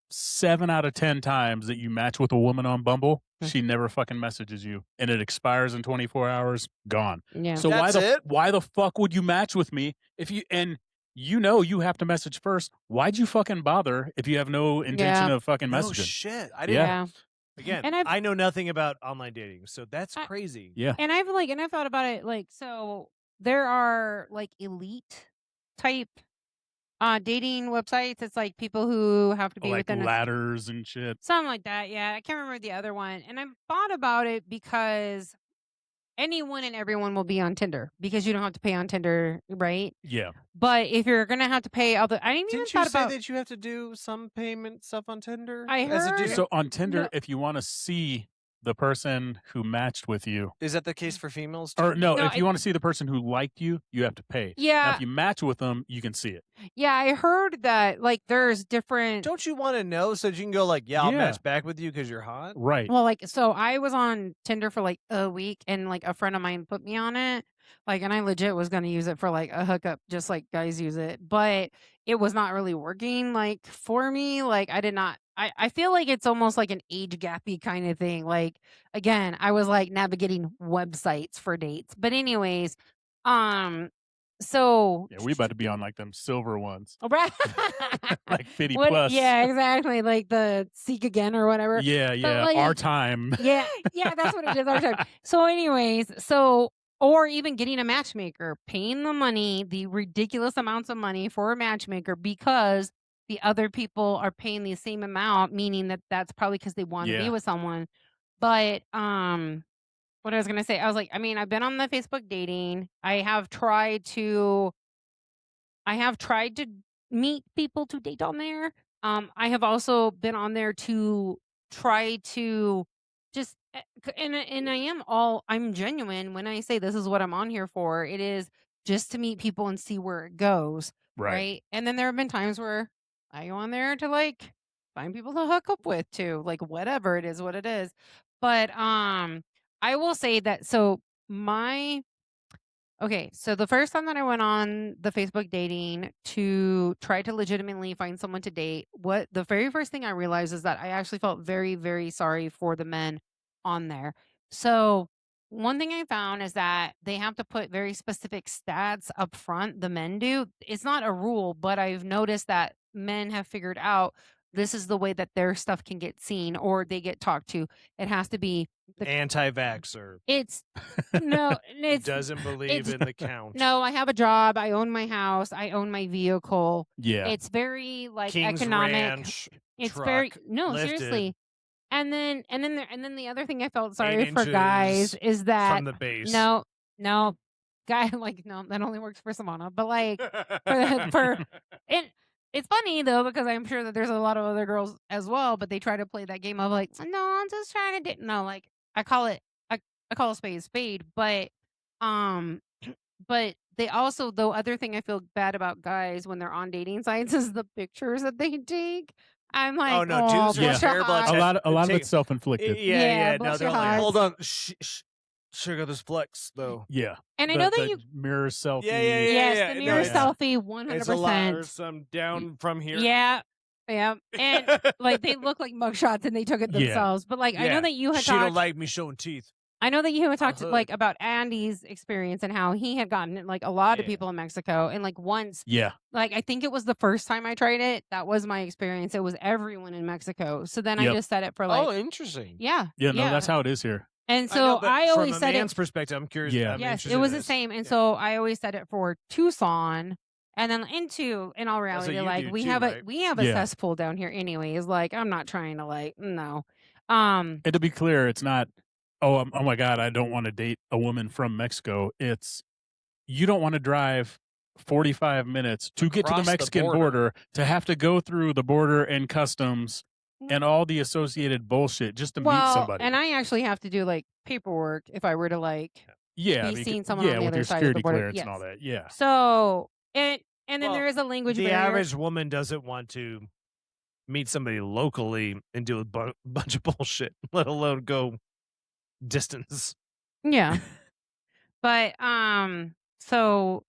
7 out of 10 times that you match with a woman on Bumble, Hmm. she never fucking messages you, and it expires in 24 hours. Gone. Yeah. So That's it? why the fuck would you match with me if you you have to message first? Why'd you fucking bother if you have no intention Yeah. of fucking No messaging? shit. I Yeah. didn't. Yeah. Again, And I know nothing about online dating, so that's I- crazy. Yeah. And I've thought about it like so there are like elite type dating websites. It's like people who have to be Like within ladders and shit. something like that. Yeah, I can't remember the other one. And I've thought about it because anyone and everyone will be on Tinder because you don't have to pay on Tinder, right? Yeah. But if you're gonna have to pay all the, I didn't even Didn't you thought say about. that you have to do some payment stuff on Tinder? I as a heard- dude? So on Tinder, No. if you want to see the person who matched with you, Is that the case for females too? or no, No, if you want to see the person who liked you, you have to pay. Now, Yeah, if you match with them, you can see it. yeah, I heard that like there's different. Don't you want to know so that you can go like, yeah, I'll Yeah. match back with you because you're hot? Right. Well, like, so I was on Tinder for like a week and like a friend of mine put me on it. Like, and I legit was going to use it for like a hookup, just like guys use it. But it was not really working like for me. Like, I did not, I feel like it's almost like an age gappy kind of thing. Like, again, I was like navigating websites for dates. But, anyways, so. Yeah, we about to be on like them silver ones, Right. like 50 What- plus. Yeah, exactly. Like the Seek Again or whatever. Yeah, yeah. like- Our time. Yeah, that's what it is. Our time. So, anyways, or even getting a matchmaker, paying the money, the ridiculous amounts of money for a matchmaker because the other people are paying the same amount, meaning that that's probably because they want to Yeah. be with someone. But what I was gonna say, I was like, I mean, I've been on the Facebook dating. I have tried to meet people to date on there. I have also been on there to try to just and I'm genuine when I say this is what I'm on here for. It is just to meet people and see where it goes, right? And then there have been times where I go on there to like find people to hook up with too, like whatever it is, what it is. But I will say that so my Okay, so the first time that I went on the Facebook dating to try to legitimately find someone to date, what the very first thing I realized is that I actually felt very, very sorry for the men on there. So, one thing I found is that they have to put very specific stats up front, the men do. It's not a rule, but I've noticed that men have figured out this is the way that their stuff can get seen or they get talked to. It has to be the Anti-vaxxer. it's no, it's Doesn't believe it's in the count. no, I have a job, I own my house, I own my vehicle. Yeah. It's very like King's economic. Ranch It's truck very no, lifted seriously. And then the other thing I felt 8 sorry for guys inches is that from the base. no, guy like no, that only works for Simona. But like for it, it's funny though because I'm sure that there's a lot of other girls as well, but they try to play that game of like, no, I'm just trying to date. No, like I call it I call a spade, but um but they also the other thing I feel bad about guys when they're on dating sites is the pictures that they take. I'm like, Oh, no, oh, dudes are Yeah. bless your terrible at heart. A lot of take- it's self-inflicted. Yeah, No, bless they're your like, hearts. hold on. Sugar this flex, though. Yeah. And I know that the you mirror selfie. yes, yeah. the No, mirror it's- selfie It's a lot. Or 100%. some down from here. Yeah. Yeah. And like they look like mugshots and they took it Yeah. themselves. But like I know Yeah. that you had She don't talked like me showing teeth. I know that you had talked hood. like about Andy's experience and how he had gotten like a lot of Yeah. people in Mexico and like once Yeah. like I think it was the first time I tried it, that was my experience. It was everyone in Mexico. So then I Yep. just said it for like Oh, interesting. yeah. Yeah. No, that's how it is here. And I know, so but I from always a said man's it perspective, I'm curious. Yeah. I'm yes, interested it was in the this. same. And Yeah. so I always said it for Tucson. And then in all reality, you like do we too, have right? we have a Yeah. cesspool down here anyways. Like I'm not trying to like no. And to be clear, it's not, oh my God, I don't want to date a woman from Mexico. It's, you don't want to drive 45 minutes to get to the Across the Mexican border to have to go through the border and customs and all the associated bullshit just to meet well, somebody. and I actually have to do like paperwork if I were to like Yeah. be seeing someone on the with other your side of the security border. clearance Yes. and all that. Yeah. So and then Well, there is a language the barrier. average woman doesn't want to meet somebody locally and do a bunch of bullshit, let alone go distance. Yeah. But so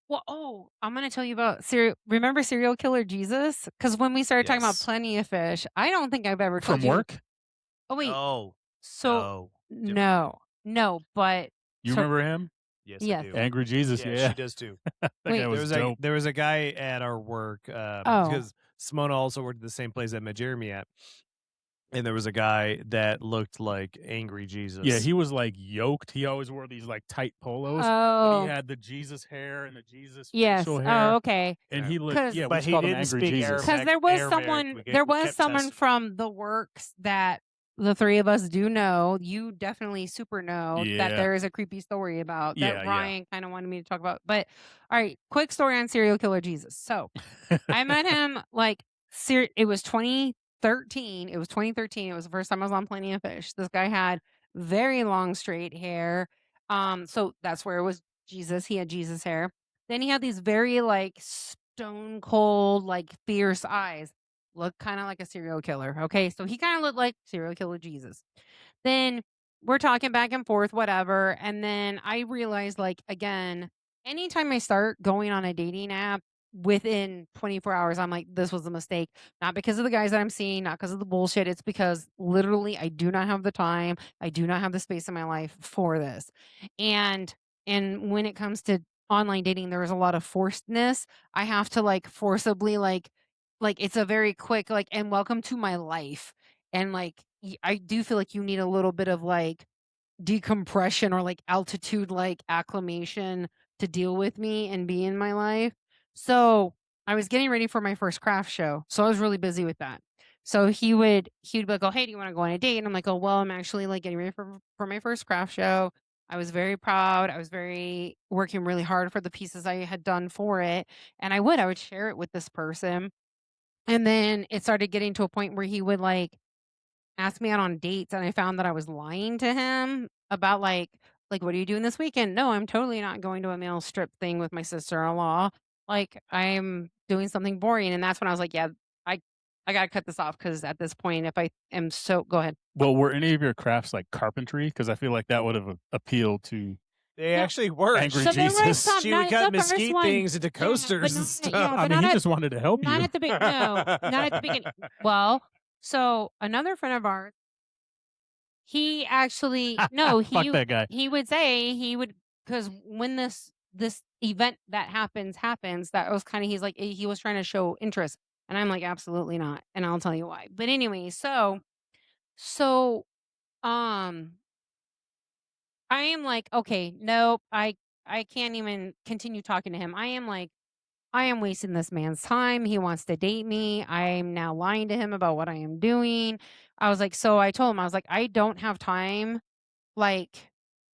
I'm gonna tell you about remember serial killer Jesus? Because when we started talking about Yes. Plenty of Fish, I don't think I've ever told From you. work? Oh wait, No. so No. no, but You so- remember him? Yes, Yes. I do. Angry Jesus. Yeah. She does too. That Wait. guy was dope. There was a guy at our work Oh. because Simona also worked at the same place I met Jeremie at. And there was a guy that looked like Angry Jesus. Yeah, he was like yoked. He always wore these like tight polos. But Oh he had the Jesus hair and the Jesus yes. facial hair. Oh okay. And he looked, 'Cause- yeah, we But just he called him didn't Angry speak Jesus. Arabic. Because there was Aramaic. someone We there was kept someone testing. from the works that the three of us do know. You definitely super know that Yeah. there is a creepy story about Yeah, that yeah. Ryan kind of wanted me to talk about. But all right, quick story on serial killer Jesus. So I met him like it was 2013. It was 2013. It was the first time I was on Plenty of Fish. This guy had very long straight hair. So that's where it was Jesus. He had Jesus hair. Then he had these very like stone cold, like fierce eyes. Looked kind of like a serial killer. Okay. So he kind of looked like serial killer Jesus. Then we're talking back and forth, whatever. And then I realized, like, again, anytime I start going on a dating app within 24 hours, I'm like, this was a mistake. Not because of the guys that I'm seeing, not because of the bullshit. It's because literally I do not have the time. I do not have the space in my life for this. And when it comes to online dating, there is a lot of forcedness. I have to like forcibly like it's a very quick like and welcome to my life. And like I do feel like you need a little bit of like decompression or like altitude like acclimation to deal with me and be in my life. So I was getting ready for my first craft show. So I was really busy with that. So he would be like, oh, hey, do you want to go on a date? And I'm like, oh, well, I'm actually like getting ready for my first craft show. I was very proud. I was very working really hard for the pieces I had done for it. And I would share it with this person. And then it started getting to a point where he would like ask me out on dates, and I found that I was lying to him about like what are you doing this weekend? No, I'm totally not going to a male strip thing with my sister-in-law. Like I'm doing something boring. And that's when I was like, yeah, I gotta cut this off because at this point, if I am so go ahead. Well, were any of your crafts like carpentry? Because I feel like that would have appealed to They No. actually work. Angry So there was Jesus. some- She not would cut the first mesquite one. things into but coasters and not- stuff. yeah, I but mean, he not just wanted to help Not you. at the beginning. No, not at the beginning. Well, so another friend of ours, he actually no, Fuck that guy. he would say he would because when this event that happens, that was kind of he's like he was trying to show interest, and I'm like absolutely not, and I'll tell you why. But anyway, so um, I am like okay, nope, I can't even continue talking to him. I am like. I am wasting this man's time. He wants to date me. I'm now lying to him about what I am doing. I was like, so I told him, I was like, I don't have time. Like,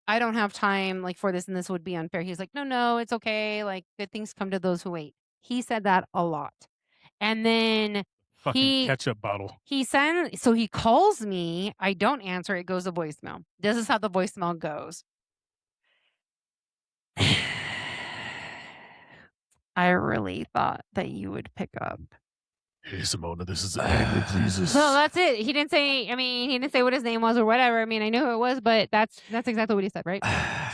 I don't have time like for this and this would be unfair. He's like, no, it's okay. Like, good things come to those who wait. He said that a lot. And then Fucking ketchup bottle. so he calls me. I don't answer. It goes to voicemail. This is how the voicemail goes. I really thought that you would pick up. Hey, Simona, this is angry Jesus. So that's it. He didn't say. I mean, he didn't say what his name was or whatever. I mean, I knew who it was, but that's exactly what he said, right?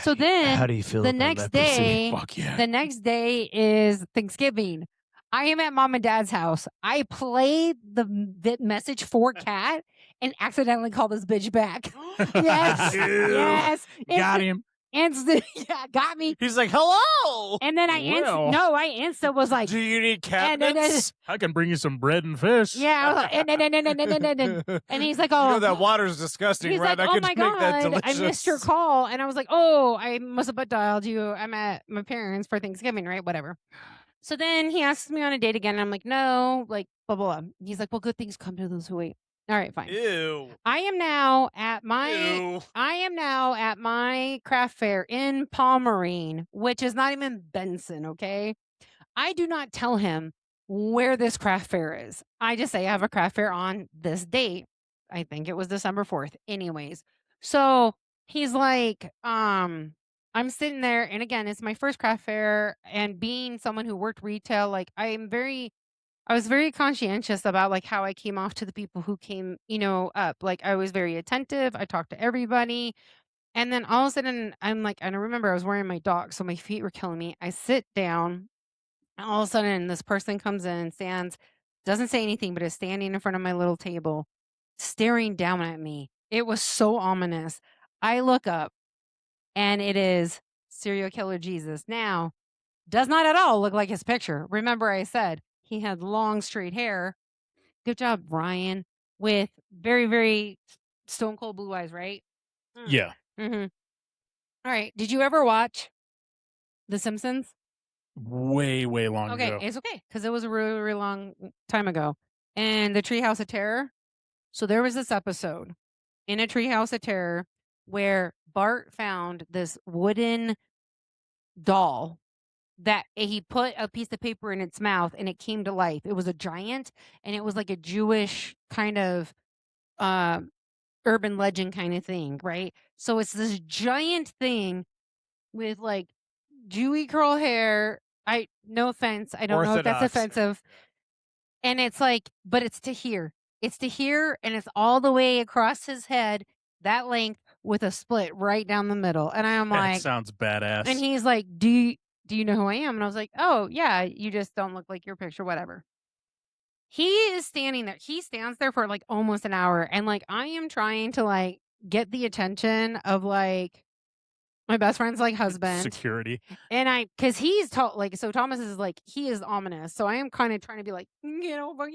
So then, how do you feel the about next that pussy? day, Fuck yeah. the next day is Thanksgiving. I am at mom and dad's house. I played the message for Kat and accidentally called this bitch back. Yes, yes, Got him. Instant, yeah, got me. He's like, hello. And then Well. I instant was like, Do you need and then- cabinets? I can bring you some bread and fish. yeah, I was like, and he's like, You oh, know that water's disgusting, he's right? like, I oh could my make that god, delicious. I missed your call, and I was like, oh, I must have dialed you. I'm at my parents for Thanksgiving, right? Whatever. So then he asks me on a date again, and I'm like, no, like blah blah blah. He's like, well, good things come to those who wait. All right, fine. Ew. I am now at Ew. my craft fair in Pomerene, which is not even Benson, okay? I do not tell him where this craft fair is. I just say I have a craft fair on this date. I think it was December 4th. Anyways. So he's like, I'm sitting there, and again, it's my first craft fair, and being someone who worked retail, like I was very conscientious about like how I came off to the people who came, up. Like I was very attentive. I talked to everybody. And then all of a sudden I'm like, and I remember I was wearing my dog, so my feet were killing me. I sit down, and all of a sudden this person comes in and stands, doesn't say anything, but is standing in front of my little table, staring down at me. It was so ominous. I look up, and it is serial killer Jesus. Now, does not at all look like his picture. Remember, I said he had long, straight hair. Good job, Ryan, with very, very stone cold blue eyes, right? Yeah. Mm-hmm. All right. Did you ever watch The Simpsons? Way, way long Okay, ago. it's okay because it was a really, really long time ago. And the Treehouse of Terror. So there was this episode in a Treehouse of Terror where Bart found this wooden doll that he put a piece of paper in its mouth and it came to life. It was a giant, and it was like a Jewish kind of urban legend kind of thing, right? So it's this giant thing with like Jewy curl hair. No offense, I don't know if that's Orthodox. offensive. And it's like, but it's to here. It's to here, and it's all the way across his head, that length, with a split right down the middle. And I'm That like, sounds badass. and he's like, do you know who I am? And I was like, oh, yeah, you just don't look like your picture, whatever. He is standing there. He stands there for like almost an hour. And like, I am trying to like get the attention of like my best friend's like husband. Security. And because he's like, so Thomas is like, he is ominous. So I am kind of trying to be like, get over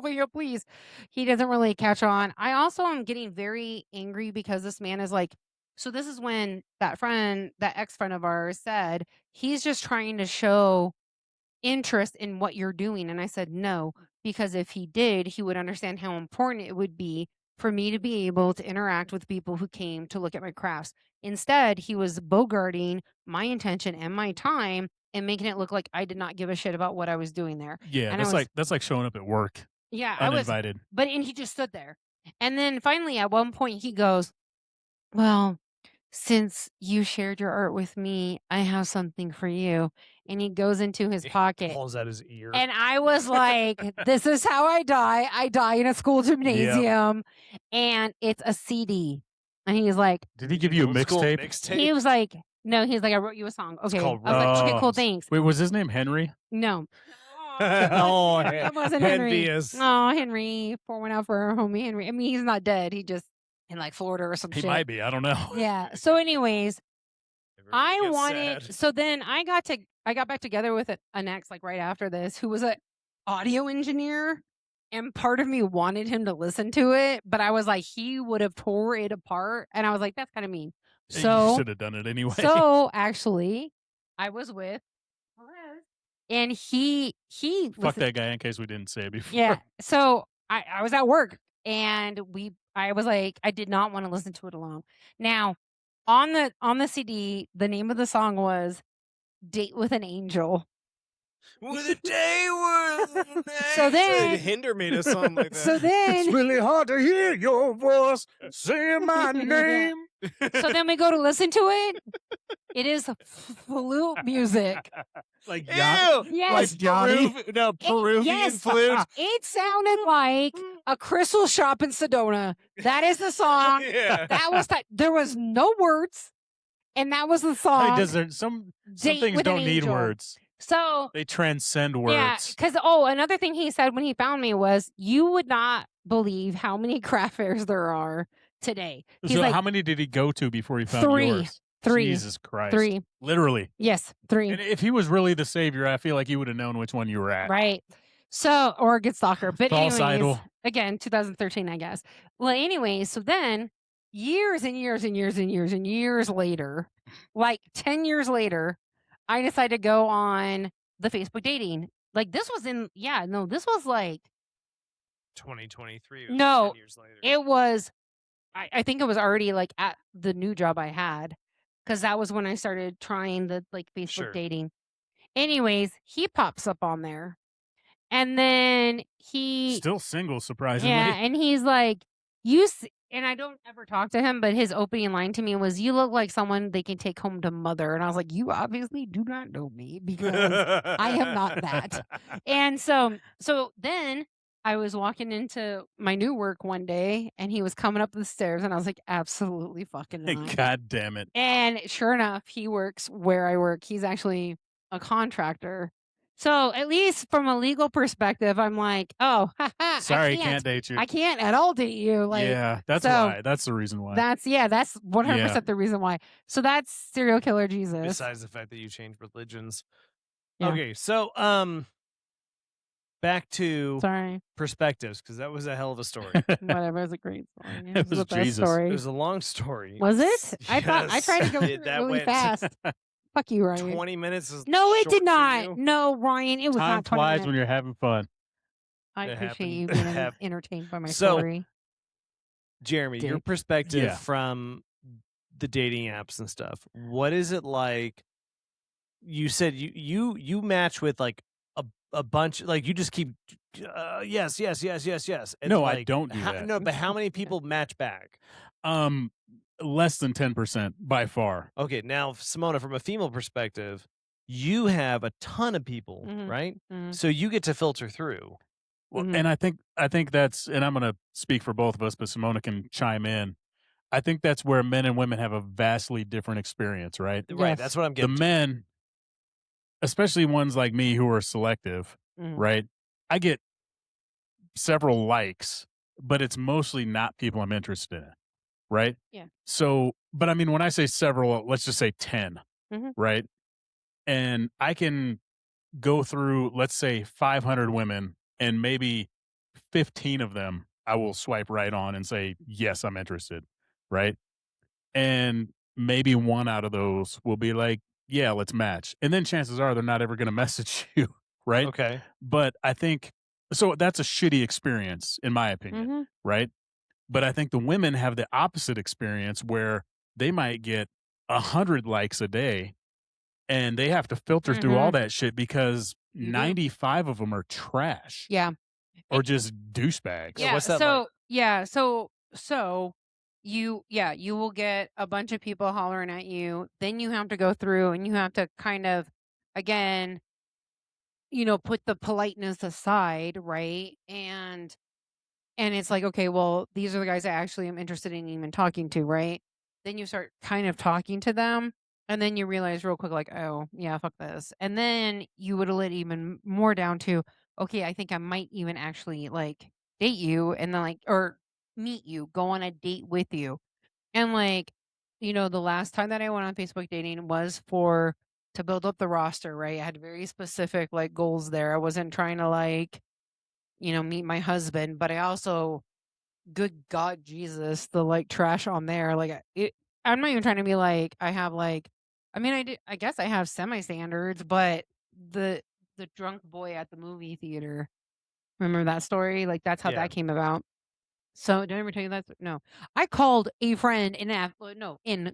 here, please. He doesn't really catch on. I also am getting very angry because this man is like, so this is when that ex-friend of ours said, he's just trying to show interest in what you're doing. And I said, no, because if he did, he would understand how important it would be for me to be able to interact with people who came to look at my crafts. Instead, he was bogarting my intention and my time and making it look like I did not give a shit about what I was doing there. Yeah, And that's like showing up at work Yeah, uninvited. and he just stood there. And then finally, at one point, he goes, well, since you shared your art with me, I have something for you. And he goes into his pocket. Pulls out his ear. And I was like, this is how I die. I die in a school gymnasium. And it's a CD. And he's like, Did he give you a Old school mixtape? mixtape? he was like, No, he's like, I wrote you a song. Okay. I called was like, okay, cool, Rose. thanks. Wait, was his name Henry? No. Oh, It wasn't Henry. envious. Oh, Henry. Pour one out for our homie Henry. I mean, he's not dead. He just in like Florida or some He shit. might be. I don't know. Yeah. So, anyways, I Gets wanted. sad. So then I got back together with an ex like right after this, who was an audio engineer, and part of me wanted him to listen to it, but I was like, he would have tore it apart, and I was like, that's kind of mean. You So, should have done it anyway. so actually, I was with, and he Fuck listened- that guy in case we didn't say it before. Yeah. So I was at work, and I was like, I did not want to listen to it alone. Now, on the CD, the name of the song was "Date with an Angel." With a day worth. So then- Hinder made a song like that. So then, really hard to hear your voice saying my name. so then we go to listen to it. It is flute music. Like Ew! Yes. Like Johnny? Peruvian yes. flute. It sounded like a crystal shop in Sedona. That is the song. Yeah. That was there was no words, and that was the song. Hey, does there, some Date things with an don't need Angel. words. So They transcend yeah, words. because another thing he said when he found me was, you would not believe how many craft fairs there are today. He's So like, how many did he go to before he found Three. yours? Three. Jesus Christ. 3. Literally. Yes, 3. And if he was really the savior, I feel like you would have known which one you were at. Right. So, or a good stalker. But False anyways, idol. again, 2013, I guess. Well, anyways, so then years and years and years and years and years later, like 10 years later, I decided to go on the Facebook dating. Like this was this was like, 2023. No, 10 years later. it was, I think it was already like at the new job I had, because that was when I started trying the like Facebook Sure. dating. Anyways, he pops up on there, and then he Still single, surprisingly. yeah, and he's like, and I don't ever talk to him, but his opening line to me was, "You look like someone they can take home to mother," and I was like, "You obviously do not know me, because I am not that." And so then I was walking into my new work one day, and he was coming up the stairs, and I was like, absolutely fucking not. God damn it. And sure enough, he works where I work. He's actually a contractor. So at least from a legal perspective, I'm like, oh, Sorry, I can't date you. I can't at all date you. Like, yeah, that's so why. That's the reason why. that's 100% the reason why. So that's serial killer Jesus. Besides the fact that you changed religions. Yeah. Okay, so back to Sorry, perspectives, because that was a hell of a story. whatever. It's a great story. It It's was the best Jesus. It story. was a long story. Was it? I thought I Yes. tried to go through it That really went fast. Fuck you, Ryan. 20 minutes is No, it short did for not. you? No, Ryan, it was Time not 20 flies minutes. when you're having fun. I It appreciate happened. you being Hap- entertained by my So- story. Jeremy, your Dick. perspective Yeah. from the dating apps and stuff. What is it like? You said you match with like a bunch, like you just keep yes. And No, I like, don't do that. No, but how many people match back? Less than 10% by far. Okay, now Simona, from a female perspective, you have a ton of people, Mhm. right? Mhm. So you get to filter through. Well, Mhm. and I think that's, and I'm going to speak for both of us, but Simona can chime in. I think that's where men and women have a vastly different experience, right? Right, Yes. that's what I'm The getting. men, especially ones like me who are selective, Mhm. right? I get several likes, but it's mostly not people I'm interested in, right? Yeah. So, but I mean, when I say several, let's just say 10, Mhm. right? And I can go through, let's say 500 women, and maybe 15 of them I will swipe right on and say, yes, I'm interested, right? And maybe one out of those will be like, yeah, let's match. And then chances are they're not ever going to message you, right? Okay. But I think, so that's a shitty experience, in my opinion, Mhm. right? But I think the women have the opposite experience where they might get 100 likes a day and they have to filter through all that shit because You do. 95 of them are trash Yeah. or just douchebags. Yeah. what's that so like? yeah. So you will get a bunch of people hollering at you. Then you have to go through and you have to kind of, again, put the politeness aside, right? And it's like, okay, well, these are the guys I actually am interested in even talking to, right? Then you start kind of talking to them, And then you realize real quick, like, oh, yeah, fuck this. And then you would let even more down to, okay, I think I might even actually like date you and then like, or meet you, go on a date with you. And like, the last time that I went on Facebook dating was to build up the roster, right? I had very specific like goals there. I wasn't trying to like, meet my husband, but I also, good God, Jesus, the like trash on there. Like I'm not even trying to be like, I have like, I mean, I guess I have semi standards, but the, the drunk boy at the movie theater, remember that story? Like that's how Yeah. that came about. So did I ever tell you that? No, I called a friend in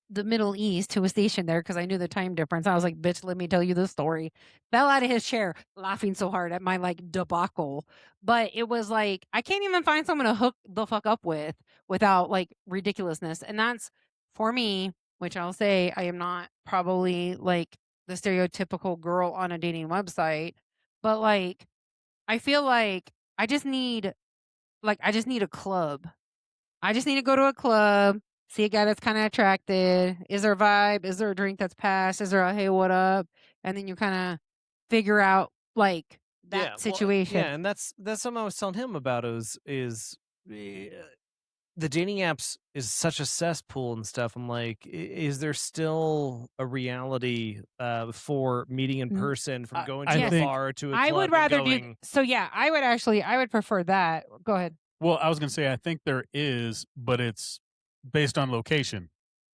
the Middle East who was stationed there because I knew the time difference. I was like, bitch, let me tell you the story. Fell out of his chair laughing so hard at my like debacle. But it was like, I can't even find someone to hook the fuck up with without like ridiculousness. And that's for me, which I'll say I am not probably like the stereotypical girl on a dating website, but like I feel like I just need a club. I just need to go to a club, see a guy that's kind of attracted. Is there a vibe? Is there a drink that's passed? Is there a hey, what up? And then you kind of figure out like that situation. And that's something I was telling him about is the dating apps is such a cesspool and stuff. I'm like, is there still a reality for meeting in person, from going to I a think- bar to a I club would and rather going? so yeah, I would prefer that. Go ahead. Well, I was going to say, I think there is, but it's based on location.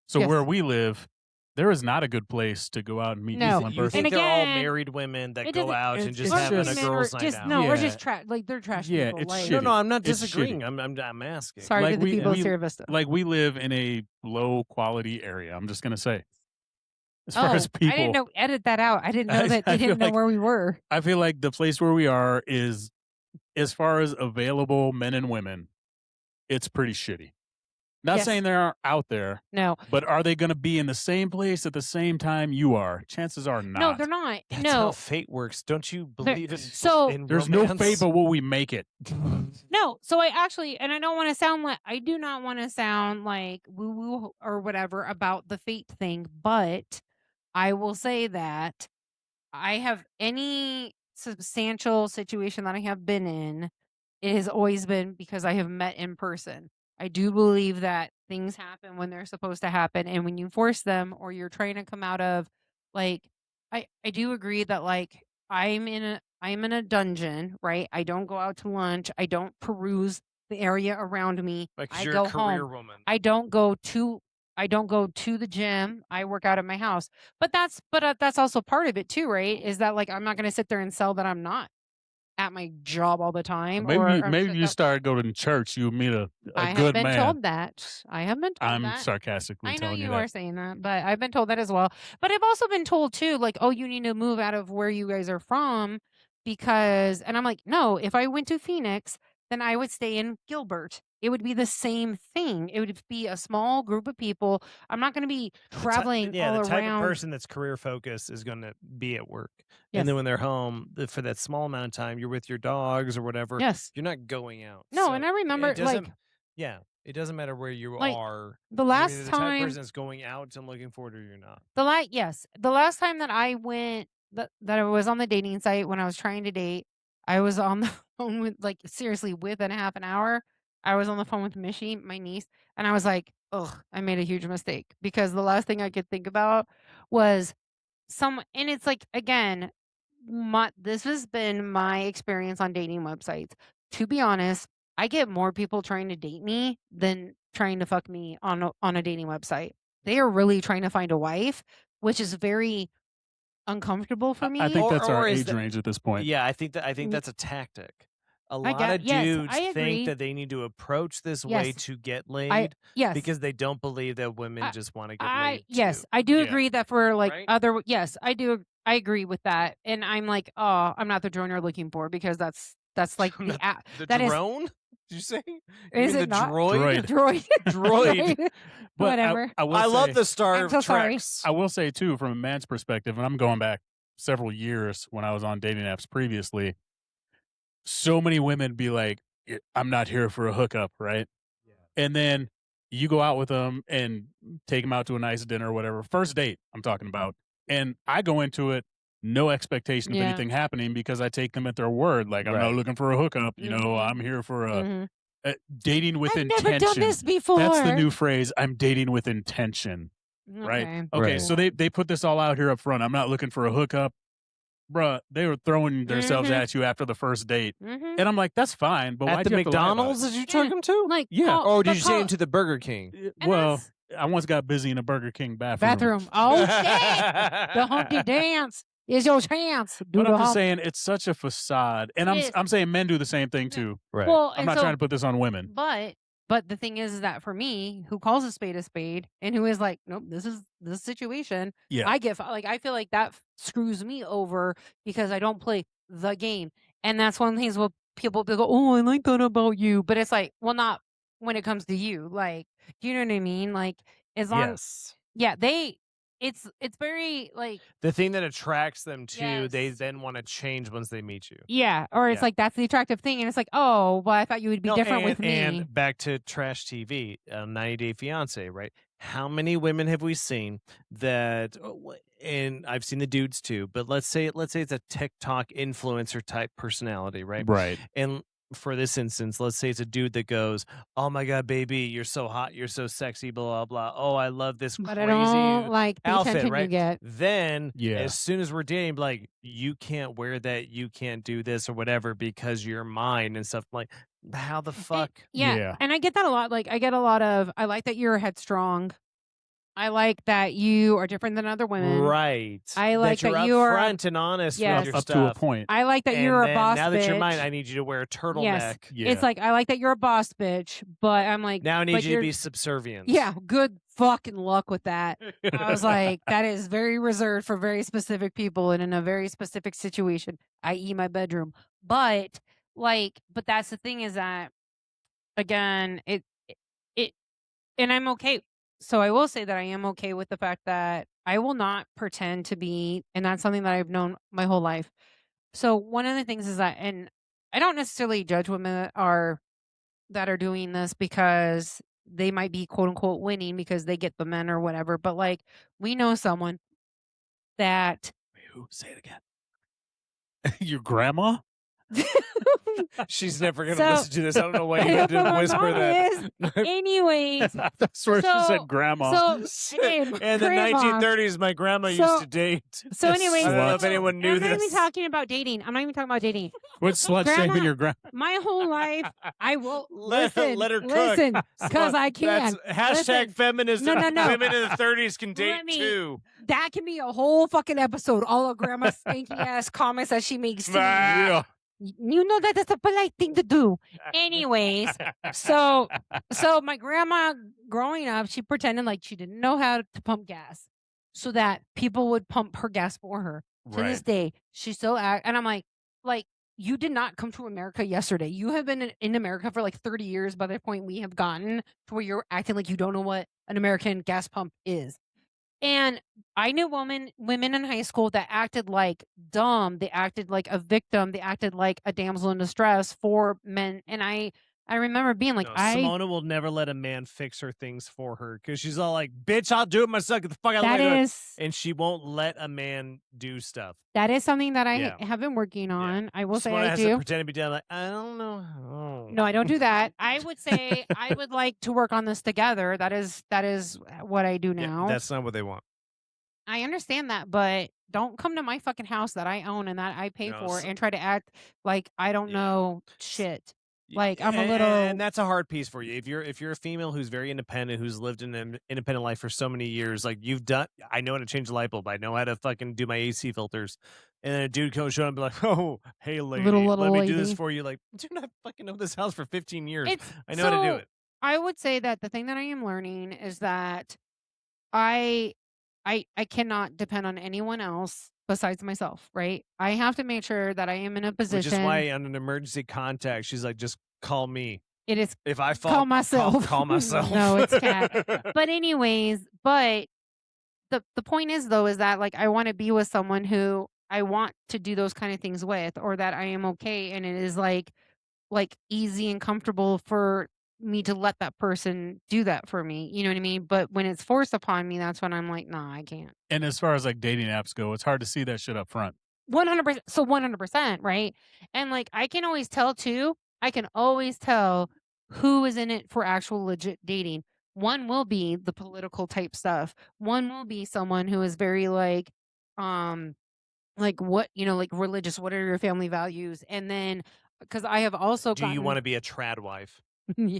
So Yes. where we live, there is not a good place to go out and meet No. people in You person. think And they're all again, married women that it go doesn't- out and it's just just- having a just- girls' night just out? no, or Yeah. just trash. Like they're trash Yeah, people. it's Like, shitty. No, I'm not It's disagreeing. I'm asking. sorry Like to the we- people we- of Sierra Vista. Like we live in a low quality area. I'm just going to say, as far as people, I didn't know. Edit that out. I didn't know that I they feel didn't know like- where we were. I feel like the place where we are is, as far as available men and women, it's pretty shitty. Not Yes. saying they aren't out there, No, but are they going to be in the same place at the same time you are? Chances are not. no, they're not. That's no, how fate works. Don't you believe in so- in There's romance? no fate, but will we make it? no. So I actually, and I don't want to sound like, I do not want to sound like woo woo or whatever about the fate thing, but I will say that I have any substantial situation that I have been in, it has always been because I have met in person. I do believe that things happen when they're supposed to happen, and when you force them or you're trying to come out of like I do agree that like I'm in a dungeon, right? I don't go out to lunch. I don't peruse the area around me. Like, 'cause I you're go a career home. woman. I don't go to the gym. I work out at my house. But that's also part of it too, right? Is that like I'm not going to sit there and sell that I'm not at my job all the time. Maybe you start going to church. You meet a I have good been man. told that. I have been told I'm that. sarcastically I know telling you you are that. saying that, but I've been told that as well. But I've also been told too, like, oh, you need to move out of where you guys are from because, and I'm like, no, if I went to Phoenix, then I would stay in Gilbert. It would be the same thing. It would be a small group of people. I'm not going to be traveling the all type around. of person that's career focused is going to be at work. Yes. And then when they're home, for that small amount of time, you're with your dogs or whatever. Yes. You're not going out. No, So and I remember, it doesn't- like, yeah, it doesn't matter where you Like, are. the You're last either the type of time- person that's going out and looking forward, or you're not. the last time that I went that I was on the dating site when I was trying to date, I was on the phone with like seriously within a half an hour. I was on the phone with Mishy, my niece, and I was like, ugh, I made a huge mistake because the last thing I could think about was and it's like again, this has been my experience on dating websites. To be honest, I get more people trying to date me than trying to fuck me on a dating website. They are really trying to find a wife, which is very uncomfortable for me. I think that's Or our is age that- range at this point. Yeah, I think Mm. that's a tactic. A I lot get- of yes, dudes I agree. think that they need to approach this way Yes. to get laid Yes. because they don't believe that women I- just want to get laid. Yes, too. I do Yeah. agree that for like Right? yes, I do. I agree with that. And I'm like, oh, I'm not the drone you're looking for because that's like I'm the not app. That is- drone? Did you say? You Is mean it the not? droid? Droid. Droid. Right? But Whatever. I will I love say- the Star I'm so sorry. Treks. I will say too, from a man's perspective, and I'm going back several years when I was on dating apps previously. So many women be like, "I'm not here for a hookup," right? And then you go out with them and take them out to a nice dinner or whatever. First date, I'm talking about. And I go into it, no expectation of Yeah. anything happening because I take them at their word. Like, I'm not Right. looking for a hookup. You know, Mhm. I'm here for Mhm. dating with I've intention. never done this before. That's the new phrase. I'm dating with intention. Right? Okay, Right. so they put this all out here up front. I'm not looking for a hookup. Bruh, they were throwing themselves Mhm. at you after the first date. Mhm. And I'm like, that's fine, but At why'd the you have to lie about McDonald's, it? did you Yeah, take him to? like, Yeah. Or did but you say call- him to the Burger King? And Well, that's- I once got busy in a Burger King bathroom. bathroom. Oh shit! The Humpty Dance is your chance. Do But the I'm just hump. saying it's such a facade. And It is. I'm saying men do the same thing too. Right. Well, I'm and not so, trying to put this on women. but the thing is that for me, who calls a spade, and who is like, nope, this is this situation. Yeah. I feel like that screws me over because I don't play the game, and that's one of the things where people go, oh, I like that about you, but it's like, well, not when it comes to you. Like, do you know what I mean? Like, as long, Yes. yeah, it's very like. The thing that attracts them to, they Yes. then want to change once they meet you. Yeah, or it's Yeah. like that's the attractive thing, and it's like, oh, well, I thought you would be different with me. And back to trash TV, 90 Day Fiance, right? How many women have we seen that? And I've seen the dudes too, but let's say it's a TikTok influencer type personality, right? Right. And for this instance, let's say it's a dude that goes, "Oh my god, baby, you're so hot, you're so sexy, blah blah blah. Oh, I love this But crazy I don't like the outfit, attention right?" you get. Then, Yeah. as soon as we're dating, like, you can't wear that, you can't do this or whatever because you're mine and stuff. Like, how the fuck? Yeah, and I get that a lot. Like, I get a lot of, I like that you're headstrong. I like that you are different than other women. Right. I like that you're that you are upfront and honest Yes. with your Up stuff. to a point. I like that And you're a then boss now that you're bitch. mine, I need you to wear a turtleneck. Yes. Yeah. It's like, I like that you're a boss bitch, but I'm like, Now I need but you to you're- be subservient. Yeah, good fucking luck with that. I was like, that is very reserved for very specific people and in a very specific situation, i.e. my bedroom. But that's the thing is that, again, it, and I'm okay. So I will say that I am okay with the fact that I will not pretend to be, and that's something that I've known my whole life. So one of the things is that, and I don't necessarily judge women that are doing this because they might be quote unquote winning because they get the men or whatever. But like, we know someone that Wait, who? Say it again. Your grandma? She's never going to So- listen to this. I don't know why you I had don't know to what whisper mine that. is. Anyways, That's where she So- said grandma. so again, In the grandma. 1930s, my grandma used So- to date. So anyways, I don't know if Slut. anyone and knew I'm not even this. talking about dating. I'm not even talking about dating. Quit slut Grandma- shaming your grandma. My whole life, I will Let her cook. listen, because I can. That's hashtag Listen. feminism. No. Women in the 30s can date Let me- too. That can be a whole fucking episode. All of grandma's stinky ass comments that she makes to me. Yeah. You know that that's a polite thing to do. Anyways, so my grandma growing up, she pretended like she didn't know how to pump gas, so that people would pump her gas for her. To this Right. day, she still act, and I'm like, you did not come to America yesterday. You have been in America for like 30 years. By the point we have gotten to where you're acting like you don't know what an American gas pump is. And I knew women in high school that acted like dumb. They acted like a victim. They acted like a damsel in distress for men. And I remember being like, No, Simona will never let a man fix her things for her because she's all like, "Bitch, I'll do it myself. Get the fuck out of that the way." is And she won't let a man do stuff. something that I Yeah. have been working on. I will say Simona I has to do. pretend to be down like, I don't know. Oh. No, I don't do that. I would say I would like to work on this together. That is what I do Yeah, now. that's not what they want. I understand that, but don't come to my fucking house that I own and that I pay No, for so- and try to act like I don't Yeah. know shit. Like, I'm a And- little- and that's a hard piece for you. If you're a female who's very independent, who's lived in an independent life for so many years, like you've done. I know how to change the light bulb. I know how to fucking do my AC filters. And then a dude comes show up and be like, "Oh, hey lady, Little let me do this lady. for you." Like, dude, I fucking know this house for 15 years. It's, I know how to do so, it. I would say that the thing that I am learning is that I cannot depend on anyone else besides myself, right? I have to make sure that I am in a position. Which is why on an emergency contact, she's like, "Just call me. it is If I fall, call myself. Call myself." No, it's cat. But anyways, the point is though is that like I want to be with someone who I want to do those kind of things with, or that I am okay and it is like easy and comfortable for me to let that person do that for me. You know what I mean? But when it's forced upon me, that's when I'm like, nah, I can't. And as far as like dating apps go, it's hard to see that shit up front. 100%. So 100%, right? And like, I can always tell too. I can always tell who is in it for actual legit dating. One will be the political type stuff. One will be someone who is very like what, like religious, what are your family values? And then, because I have also Do you want to be a trad wife? Yeah.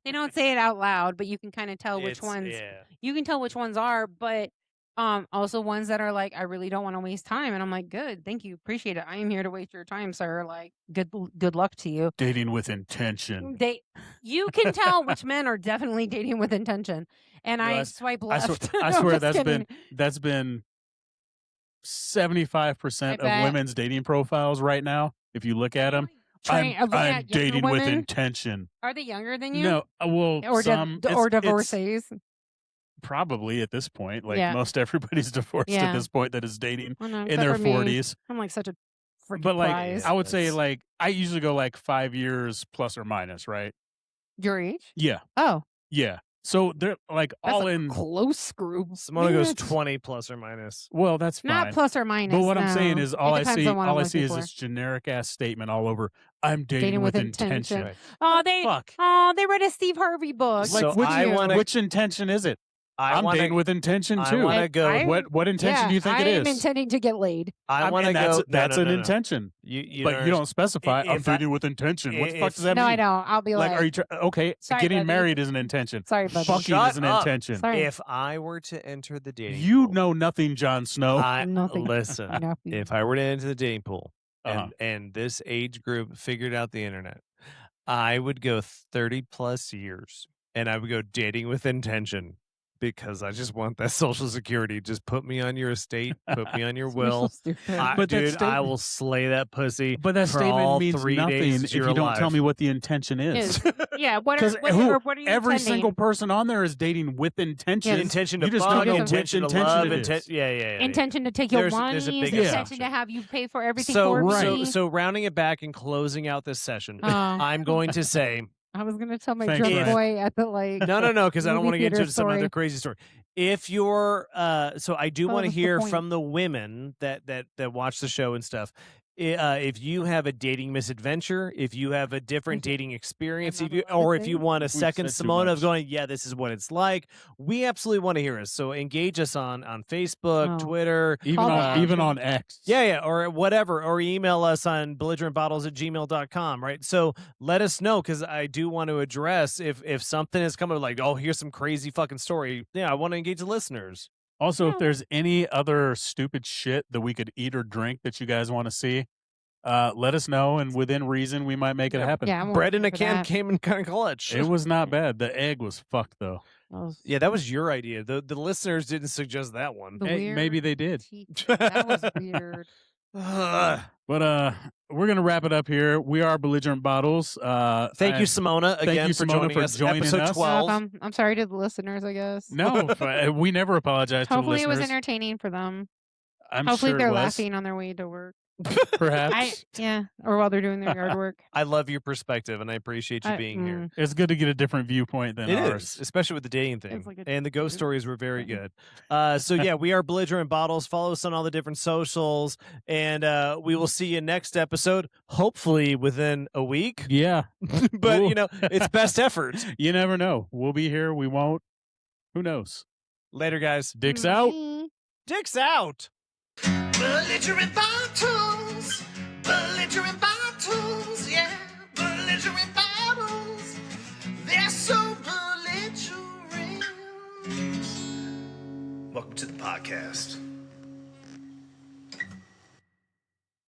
They don't say it out loud, but you can kind of tell which ones. Yeah. You can tell which ones are, but also ones that are like, I really don't want to waste time, and I'm like, good, thank you, appreciate it. I am here to waste your time, sir. Like, good luck to you. Dating with intention. You can tell which men are definitely dating with intention, and I swipe left. I No, swear just kidding. that's been 75% of women's dating profiles right now. If you look at them, I'm dating with intention. Are they younger than you? No, well, or some or divorcees. Probably at this point, like most everybody's divorced at Yeah. this point that is dating Oh, no, in except their for me. 40s. I'm like such a freaking But like, prize. I would say like I usually go like 5 years plus or minus, right? Your age? Yeah, Oh, yeah. So they're like that's all a in. close group. Simona goes It's 20 plus or minus. Well, that's fine. Not plus or minus. But what I'm saying no. is It all I depends see on what I'm is looking for. this generic ass statement all over. I'm dating Dating with with intention. intention. Oh, Fuck. they read a Steve Harvey book. Like So which intention is it? I'm dating with intention I too. want to go. What intention do you think it is? I am intending to get laid. I want to go. That's an no. intention. You But you don't specify. I'm if I- dating with intention. What the fuck if- does that No, mean? I don't. I'll be like, Are you okay? Sorry, Getting Bubby. married is an intention. Sorry, Bubby. Fucking Shut is an up. intention. Sorry. If I were to enter the dating You pool, know nothing, Jon Snow. Nothing. Listen, Nothing. if I were to enter the dating pool Uh-huh. and this age group figured out the internet, I would go 30 plus years and I would go dating with intention because I just want that social security. Just put me on your estate, put me on your will. So stupid. But that Dude, I statement- will slay that pussy. But that for statement all means 3 nothing days if you're you don't tell alive. me what the intention is. Yeah, what Because are you every intending? single person on there is dating with intention. Yes. Intention to You just fuck, don't know intention which to love, intention it is. yeah. Intention to take your There's money, a big intention assumption. to have you pay for everything So, for right. me. so rounding it back and closing out this session, Oh. I'm going to say I was gonna tell my Thanks, drunk Ryan. boy at the like. no, because I don't movie want to get theater into some story. other crazy story. If you're, so I do Oh, want to that's the hear point. from the women that watch the show and stuff. If you have a dating misadventure, if you have a different dating experience, if you want a second said too Simona much. of going, yeah, this is what it's like. We absolutely want to hear us. So engage us on Facebook, Oh. Twitter, Even on X. yeah, or whatever, or email us on belligerentbottles@gmail.com, right? So let us know, because I do want to address if something is coming like, oh, here's some crazy fucking story. Yeah, I want to engage the listeners. Also, if there's any other stupid shit that we could eat or drink that you guys want to see, let us know, and within reason, we might make it happen. Yeah, I'm Bread in waiting a for can that. came in kind of clutch. It was not bad. The egg was fucked though. Yeah, that was your idea. The listeners didn't suggest that one. The Hey, weird maybe they did. That was weird. But we're gonna wrap it up here. We are Belligerent Bottles. Thank you, Simona, again you, for Simona, joining for us. joining Episode us. 12. I'm sorry to the listeners, I guess. No, we never apologize to the Hopefully it listeners. was entertaining for them. I'm Hopefully sure they're it was. laughing on their way to work. Perhaps. Or while they're doing their yard work. I love your perspective, and I appreciate you being here. It's good to get a different viewpoint than It ours. is, especially with the dating thing. It's like a- And the ghost stories were very good. So yeah, we are Belligerent Bottles. Follow us on all the different socials, and we will see you next episode, hopefully within a week. Yeah. But Ooh. you know, it's best effort. You never know. We'll be here. We won't. Who knows? Later, guys. Dicks out. Dicks out. Belligerent Bottles.